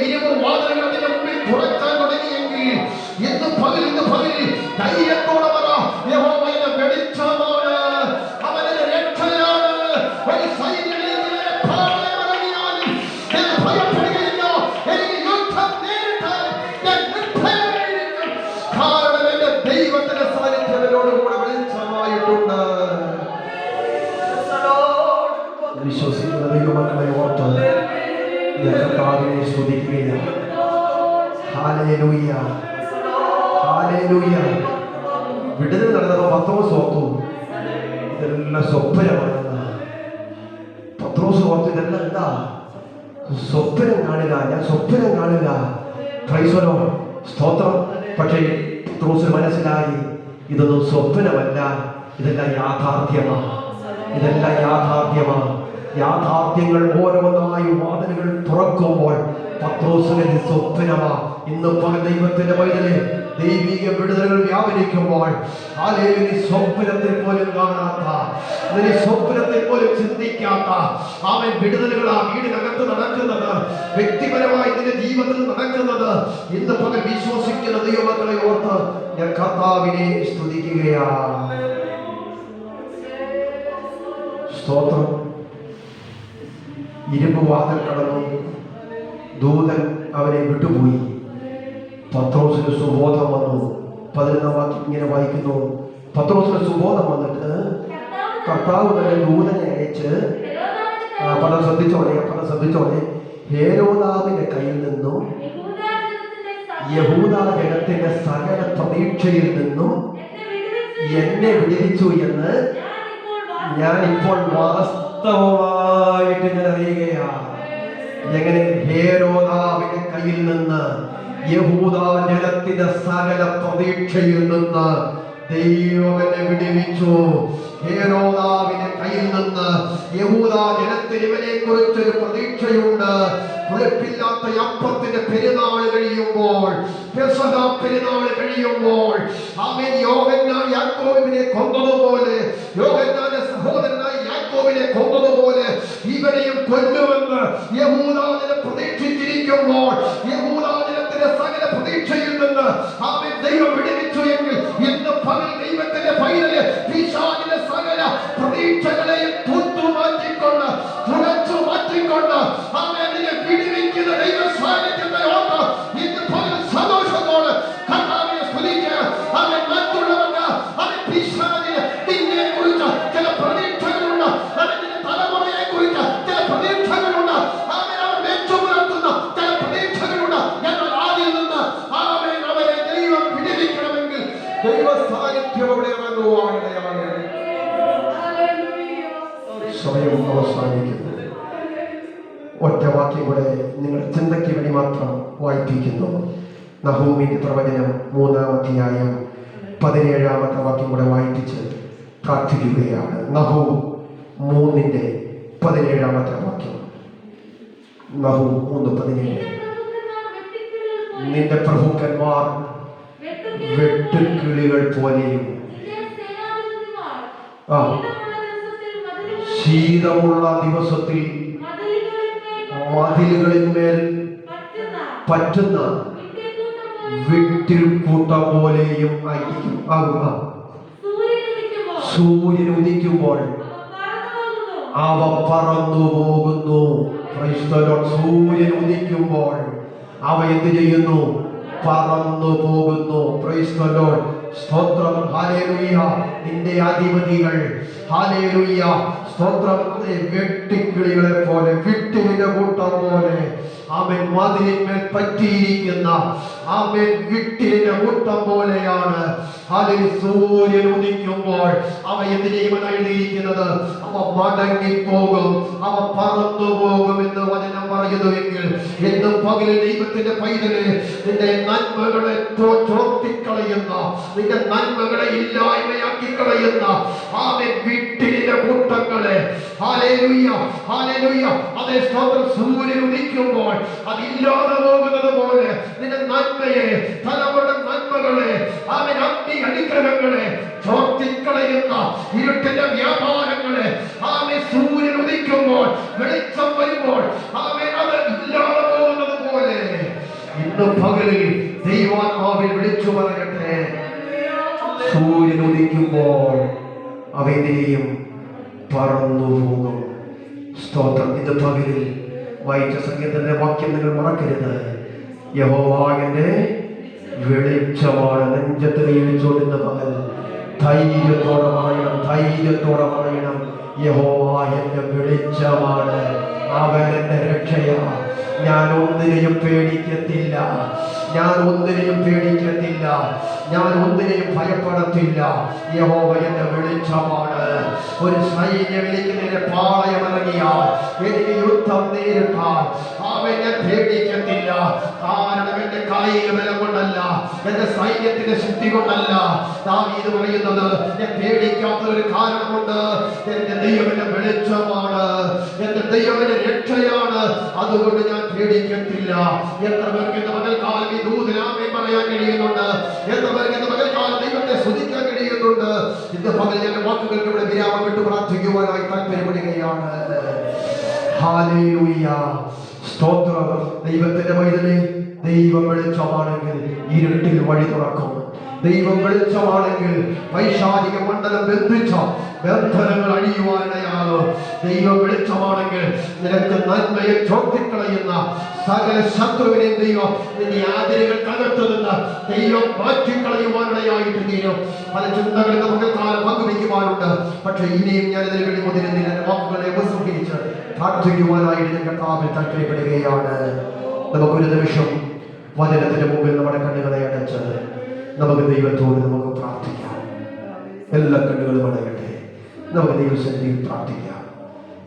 ഇരുമ്പ് വാതിലുകൾ അതിന്റെ മുമ്പിൽ തുറക്കാൻ തുടങ്ങിയെങ്കിൽ, ഇന്ന് പകൽ ധൈര്യത്തോടെ പറ, യഹോവയുടെ വെളിച്ചമാണ്, അവന്റെ രക്ഷയാണ്. ഒരു സൈന്യം ഭയപ്പെടുകയില്ല. എനിക്ക് യുദ്ധം നേരിട്ടാൽ ഞാൻ നിർഭയമായിരിക്കും. കാരണം എന്റെ ദൈവത്തിന്റെ സാന്നിധ്യത്തോടുകൂടെ വെളിച്ചമായിട്ടുണ്ട്. വിശ്വസിക്കുന്ന ദൈവമക്കളെ ഓർത്ത് കർത്താവിനെ സ്തുതിക്കുകയാണ്. Hallelujah, hallelujah. വിടുതൽ നടന്നപ്പോൾ പത്രോസ് ഓർത്തു ഇതെല്ലാം സ്വപ്നമാണെന്ന്. പത്രോസ് ഓർത്തു ഇതെല്ലാം എന്താ സ്വപ്നം കാണുക, ഞാൻ സ്വപ്നം കാണുക. പ്രൈസ് ദി ലോർഡ്, സ്തോത്രം. പക്ഷേ പത്രോസിന് മനസ്സിലായി ഇതൊന്നും സ്വപ്നമല്ല, ഇതെല്ലാം യാഥാർത്ഥ്യമാണ്. ഇതെല്ലാം യാഥാർത്ഥ്യമാണ്. യാഥാർത്ഥ്യങ്ങൾ ഓരോന്നായി വാതിലുകൾ തുറക്കുമ്പോൾ പത്രോസിന് സ്വപ്നമാ. ഇന്ന് പകൽ ദൈവത്തിന്റെ പൈതലെ ദൈവിക വിടുതലുകൾ വ്യാപരിക്കുമ്പോൾ സ്വപ്നത്തിൽ പോലും കാണാത്ത, സ്വപ്നത്തിൽ പോലും ചിന്തിക്കാത്ത അവൻ വിടുതലുകളാ വീടിനകത്ത് നടക്കുന്നത്, വ്യക്തിപരമായി ഇതിന്റെ ജീവിതത്തിൽ നടക്കുന്നത്. ഇന്ന് പകൽ വിശ്വസിക്കുന്ന ദൈവമക്കളെ ഓർത്ത് ഞാൻ കർത്താവിനെ സ്തുതിക്കുകയാണ്. സ്തോത്രം. ഇരുമ്പ് വാതിൽ കടന്നു. ദൂതൻ അവനെ വിട്ടുപോയി. പത്രോസിന് സുബോധം വന്നു. 11 വാക്യം ഇങ്ങനെ വായിക്കുന്നു. പത്രോസിന് സുബോധം വന്നിട്ട് കർത്താവ് തന്നെ ദൂതനെ അയച്ച്, പദം ശ്രദ്ധിച്ചോളെ, ഹേരോദാവിന്റെ കയ്യിൽ നിന്നും യഹൂദ ജനത്തിന്റെ സകല പ്രതീക്ഷയിൽ നിന്നും എന്നെ വിടുവിച്ചു എന്ന് ഞാൻ ഇപ്പോൾ വാസ്തവമായിട്ട് ഞാൻ അറിയുകയാണ്. എങ്ങനെ? ഹേരോദാവിന്റെ കയ്യിൽ നിന്ന്, യഹൂദ ജനത്തിന്റെ സകല പ്രതീക്ഷയിൽ നിന്ന് ദൈവം എന്നെ വിടുവിച്ചു. ഹേരോദാവിന്റെ കയ്യിൽ നിന്ന് യഹൂദ ജനത്തിന് ഇവനെ കുറിച്ചൊരു പ്രതീക്ഷയുണ്ട്. പുളിപ്പില്ലാത്ത അപ്പത്തിന്റെ പെരുന്നാൾ കഴിയുമ്പോൾ, പെസഹ പെരുന്നാൾ കഴിയുമ്പോൾ, ആമേൻ, യോഹന്നാൻ യാക്കോബിനെ കൊന്നതുപോലെ, യോഹന്നാന്റെ സഹോദരനായ യാക്കോബിനെ കൊന്നതുപോലെ ഇവനെയും കൊല്ലുമെന്ന് യഹൂദാജനം പ്രതീക്ഷിച്ചിരിക്കുമ്പോൾ, യഹൂദാജനത്തിന്റെ സകല പ്രതീക്ഷയിൽ നിന്ന് ആമേൻ ദൈവം വിടുവിച്ചു എങ്കിൽ, ഇന്ന് പകൽ ദൈവത്തിന്റെ പൈതലെ പിശാചിന്റെ സകല പ്രതീക്ഷകളെയും മാറ്റിക്കൊണ്ട്, തുറച്ചു മാറ്റിക്കൊണ്ട് ആമേൻ വിടുവിക്കുന്ന ദൈവ സാന്നിധ്യത്തെ ഓർത്ത് ഇന്ന് പകൽ സന്തോഷത്തോടെ കർത്താവിനെ സ്തുതിക്കുക. അവൻ മറ്റുള്ളവർക്ക് അവൻ പിശാചിന് നിന്നെ കുറിച്ച് ചില പ്രതീക്ഷകളുണ്ട്, അവന്റെ തലമുറയെ കുറിച്ച് ചില പ്രതീക്ഷകളുണ്ട്, അവൻ വെച്ചു പുലർത്തുന്ന ചില പ്രതീക്ഷകളുണ്ട്. ഞങ്ങൾ ആദ്യം നിന്ന് അവൻ അവരെ ദൈവം വിടുവിക്കണമെങ്കിൽ ദൈവ സാന്നിധ്യം അവിടെ ഇറങ്ങുവാണ്. സമയം അവസാനിക്കുന്നു. ഒറ്റ വാക്യം കൂടെ നിങ്ങൾ ചിന്തയ്ക്ക് വേണ്ടി മാത്രം വായിപ്പിക്കുന്നു. നഹൂമിന്റെ പ്രവചനം 3-ാം അധ്യായം 17-ാമത്തെ വാക്യം കൂടെ വായിപ്പിച്ച് പ്രാർത്ഥിക്കുകയാണ്. നഹൂം 3:17 വാക്യം. നഹൂം 3:17. നിന്റെ പ്രഭുക്കന്മാർ വെട്ടുക്കിളികൾ പോലെയും ശീതമുള്ള ദിവസത്തിൽ മതിലുകളിന്മേൽ പറ്റുന്ന വിട്ടിൽ കൂട്ടം പോലെയും ആകുക. സൂര്യൻ ഉദിക്കുമ്പോൾ അവ പറന്നു പോകുന്നു. സൂര്യൻ ഉദിക്കുമ്പോൾ അവ എന്ത് ചെയ്യുന്നു? പറന്നു പോകുന്നു. Price the Lord. സ്തോത്രം. ഹല്ലേലൂയ. നിന്റെ അധിപതികൾ, ഹല്ലേലൂയ, സ്തോത്രം, വെട്ടിക്കിളികളെ പോലെ, വിട്ടിലിന്റെ കൂട്ടം പോലെ, ആമേൻ, മതിലിന്മേൽ പറ്റിയിരിക്കുന്ന ആമേൻ വിട്ടിലിന്റെ കൂട്ടം പോലെയാണ് അതിൽ സൂര്യൻ ഉദിക്കുമ്പോൾ അവ എന്തിനേയും എഴുതിയിരിക്കുന്നത്, അവ മടങ്ങിപ്പോകും, അവ പറന്നു പോകും എന്ന് വചനം പറയുന്നുവെങ്കിൽ എന്നും പകലിൽ ദൈവത്തിന്റെ പൈതല് നിന്റെ നന്മകളെ ചോർത്തിക്കളയുന്ന, നിന്റെ നന്മകളെ ഇല്ലായ്മയാക്കി കളയുന്ന ആമേൻ വിട്ടിലിന്റെ കൂട്ടങ്ങളെ ഹല്ലേലൂയ ഹല്ലേലൂയ അതേ സ്തോത്രം സൂര്യൻ ഉദിക്കുമ്പോൾ അതില്ലാതെ പോകുന്നത് പോലെ നിന്റെ നന്മയെ, തലമുറയുടെ നന്മകളെ, ആമേൻ അഗ്നി അനുഗ്രഹങ്ങളെ ചോർത്തിക്കളയുന്ന ഇരുട്ടിന്റെ വ്യാപാരങ്ങളെ ആമേൻ സൂര്യൻ ഉദിക്കുമ്പോൾ വെളിച്ചം വരുമ്പോൾ ആമേൻ അത് ഇല്ലാതെ പോകുന്നത് പോലെ ഇന്ന് പകലിൽ ദൈവാത്മാവിൽ വിളിച്ചു പറയട്ടെ, സൂര്യൻ ഉദിക്കുമ്പോൾ അവയെയും പറന്നു പോകും. സ്തോത്രം. ഇത് പകലിൽ വായിച്ച സംഗീതത്തിന്റെ വാക്യം നിങ്ങൾ മറക്കരുത്. യഹോവ എന്റെ വെളിച്ചമാണ്. നെഞ്ചത്ത് കൈവച്ചുകൊണ്ടിരുന്ന പകൽ ധൈര്യത്തോടെ പറയണം, ധൈര്യത്തോടെ പറയണം, യഹോവ എന്റെ വെളിച്ചമാണ്, അവൻ എന്റെ രക്ഷയാണ്. ഞാൻ ഒന്നിനെയും പേടിക്കത്തില്ല, ഞാൻ ഒന്നിനെയും പേടിക്കത്തില്ല, ഞാൻ ഒന്നിനെയും ഭയപ്പെടത്തില്ല. യഹോവ എന്റെ വെളിച്ചമാണ്. ഒരു സൈന്യം എനിക്ക് പാളയമിറങ്ങിയാൽ, എനിക്ക് യുദ്ധം നേരിട്ടാൽ അവൻ ഞാൻ പേടിക്കത്തില്ല. കാരണം എന്റെ കായിക ബലം കൊണ്ടല്ല, എന്റെ സൈന്യത്തിന്റെ ശക്തി കൊണ്ടല്ല. ദാവീദ് പറയുന്നത്, ഞാൻ പേടിക്കാത്ത ഒരു കാരണമുണ്ട്, എന്റെ ദൈവം എന്റെ വെളിച്ചമാണ്, എന്റെ ദൈവം എന്റെ രക്ഷയാണ്, അതുകൊണ്ട് ഞാൻ പേടിക്കത്തില്ല. എത്ര പേർക്ക് എന്റെ പകൽക്കാലം ഈ ദൂതനാമേ പറയാൻ കഴിയുന്നുണ്ട്? എത്ര പേർക്ക് എന്റെ പകൽക്കാലം ദൈവത്തെ സ്തുതിക്കാൻ കഴിയുന്നുണ്ട്? ഇന്ന് പകൽ ഞാൻ വാക്കുകൾക്ക് ഇവിടെ വിരാമം വിട്ട് പ്രാർത്ഥിക്കുവാനായി താല്പര്യപ്പെടുകയാണ്. ഹല്ലേലൂയ, സ്തോത്രം. ദൈവത്തിന്റെ പൈതലേ, ദൈവം വെളിച്ചമാണെങ്കിൽ ഇരുട്ടിൽ വഴി തുറക്കും. ദൈവം വെളിച്ചമാണെങ്കിൽ പൈശാചിക മണ്ഡലം ബന്ധിച്ച ബന്ധനങ്ങൾ അഴിയുവാനിടയാകും. ദൈവം വെളിച്ചമാണെങ്കിൽ നിനക്ക് നന്മയെ ചോർത്തിക്കളയുന്ന സകല ശത്രുവിനെയും ദൈവം നിന്റെ ആദരകൾ കകർത്തുനിന്ന് ദൈവം മാറ്റിക്കളയുവാനിടയായിട്ട് തീരും. പല ചിന്തകളും നമുക്ക് കാലം പങ്കുവയ്ക്കുവാനുണ്ട്. പക്ഷെ ഇനിയും ഞാൻ ഇതിന് വേണ്ടി മുതിരുന്നില്ല. വാക്കുകളെ ഉപസംഹരിച്ച് പ്രാർത്ഥിക്കുവാനായിട്ട് ഞാൻ കർത്താവിൽ താല്പര്യപ്പെടുകയാണ്. നമുക്കൊരു നിമിഷം വചനത്തിന് മുമ്പിൽ നമ്മുടെ കണ്ണുകളെ അടച്ച് നമുക്ക് ദൈവത്തോട് നമുക്ക് പ്രാർത്ഥിക്കാം. എല്ലാ കണ്ണുകളും അടയട്ടെ. നമുക്ക് ദൈവസന്നിധിയിൽ പ്രാർത്ഥിക്കാം.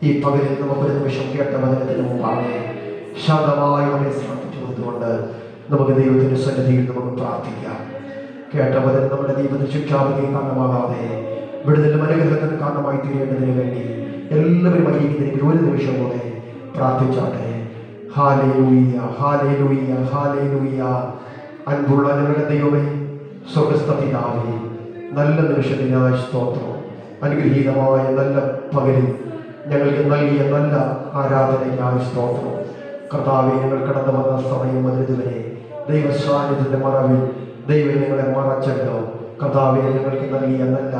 ഈ പകലിൽ നമുക്കൊരു നിമിഷം കേട്ട വചനത്തിന് മുമ്പാണ് ശാന്തമായി നമ്മെ സമർപ്പിച്ചു കൊടുത്തുകൊണ്ട് നമുക്ക് ദൈവത്തിന്റെ സന്നിധിയിൽ നമുക്ക് പ്രാർത്ഥിക്കാം. കേട്ട വചനം നമ്മുടെ ദൈവത്തിന് ശിക്ഷാവിധിക്ക് കാരണമാകാതെ വിടുതലും അനുഗ്രഹത്തിന് കാരണമായി തീരേണ്ടതിന് വേണ്ടി എല്ലാവരും അറിയിക്കുന്നതിന് ഒരു നിമിഷം പോലെ പ്രാർത്ഥിച്ചാട്ടെ. ഹല്ലേലൂയ ഹല്ലേലൂയ ഹല്ലേലൂയ. അൻപുള്ള ഞങ്ങളുടെ ദൈവമേ, സ്വർഗ്ഗസ്ഥ പിതാവേ, നല്ല നിമിഷത്തിനായി സ്തോത്രം. അനുഗ്രഹീതമായ നല്ല പകലിൽ ഞങ്ങൾക്ക് നൽകിയ നല്ല ആരാധനയ്ക്കായി സ്തോത്രം. കർത്താവേ, ഞങ്ങൾ കടന്നു വന്ന സമയം മുതലിതുവരെ ദൈവസാന്നിധ്യത്തിന്റെ മറവിൽ ദൈവം ഞങ്ങളെ മറച്ചല്ലോ. കർത്താവേ, ഞങ്ങൾക്ക് നൽകിയ നല്ല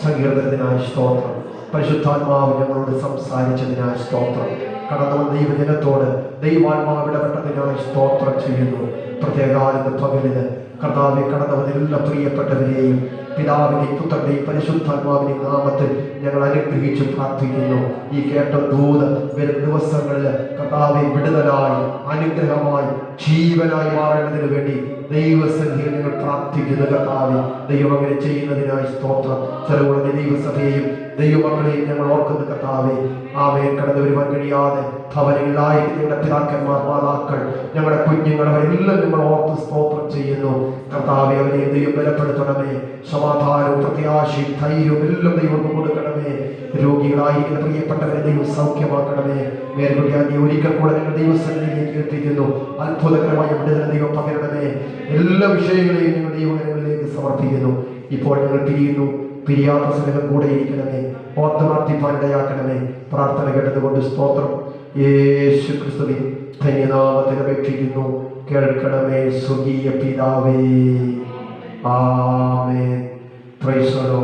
സങ്കീർത്തനത്തിനായി സ്തോത്രം. പരിശുദ്ധാത്മാവ് ഞങ്ങളോട് സംസാരിച്ചതിനായി സ്തോത്രം. കടന്നു വന്ന ദൈവജനത്തോട് ദൈവാത്മാവ് ഇടപെട്ടതിനായി സ്തോത്രം ചെയ്യുന്നു. പ്രത്യേകാലത്ത് പകലിന് കർത്താവെ കടന്നു വന്ന എല്ലാ പ്രിയപ്പെട്ടവരെയും പിതാവിനെയും പുത്രന്റെയും പരിശുദ്ധാത്മാവിനെയും നാമത്തിൽ ഞങ്ങൾ അനുഗ്രഹിച്ച് പ്രാർത്ഥിക്കുന്നു. ഈ കേട്ട ദൂത് വരും ദിവസങ്ങളിൽ കർത്താവെ വിടുതലായി, അനുഗ്രഹമായി, ജീവനായി മാറേണ്ടതിന് വേണ്ടി ദൈവസന്നിധിയിൽ ഞങ്ങൾ പ്രാർത്ഥിക്കുന്നു. കർത്താവെ, ദൈവം അങ്ങനെ ചെയ്യുന്നതിനായി സ്തോത്രം. ചെറുകുളഞ്ഞ ദൈവസഭയെയും ദൈവമക്കളെയും ഞങ്ങൾ ഓർക്കുന്നു. കർത്താവെ, ആമേൻ. കടന്നു വരുവാൻ കഴിയാതെ ഭവനങ്ങളിലായിരിക്കും ഞങ്ങളുടെ പിതാക്കന്മാർ, മാതാക്കൾ, ഞങ്ങളുടെ കുഞ്ഞുങ്ങൾ, അവരെല്ലാം ഞങ്ങൾ ഓർത്ത് സ്തോത്രം ചെയ്യുന്നു. കർത്താവെ, അവരെ ദൈവം ബലപ്പെടുത്തണമേ. സമാധാനവും പ്രത്യാശയും ധൈര്യവും എല്ലാം ദൈവം കൊടുക്കണമേ. രോഗികളായിരിക്കുന്ന പ്രിയപ്പെട്ടവരെ ദൈവം സൗഖ്യമാക്കണമേ. മേൽക്കൊടിയാൻ ഒരിക്കൽ കൂടെ ഞങ്ങൾ ദൈവസന്നിധിയിലേക്ക് എത്തിക്കുന്നു. അത്ഭുതകരമായ വിടുതൽ ദൈവം പകരണമേ. എല്ലാ വിഷയങ്ങളെയും ഞങ്ങൾ ദൈവങ്ങളിലേക്ക് സമർപ്പിക്കുന്നു. ഇപ്പോൾ ഞങ്ങൾ പിരിയുന്നു. പിരിയാത്ത സ്നേഹം കൂടെ ഇരിക്കണമേ. ഓർത്ത് പ്രാർത്ഥിപ്പാൻ ഇടയാക്കണമേ. പ്രാർത്ഥന കേട്ടതുകൊണ്ട് സ്തോത്രം. യേശു ക്രിസ്തുവിൻ ധന്യനാമത്തിൽ അപേക്ഷിക്കുന്നു. കേൾക്കണമേ സ്വർഗീയ പിതാവേ. ആമേൻ. Praise the Lord.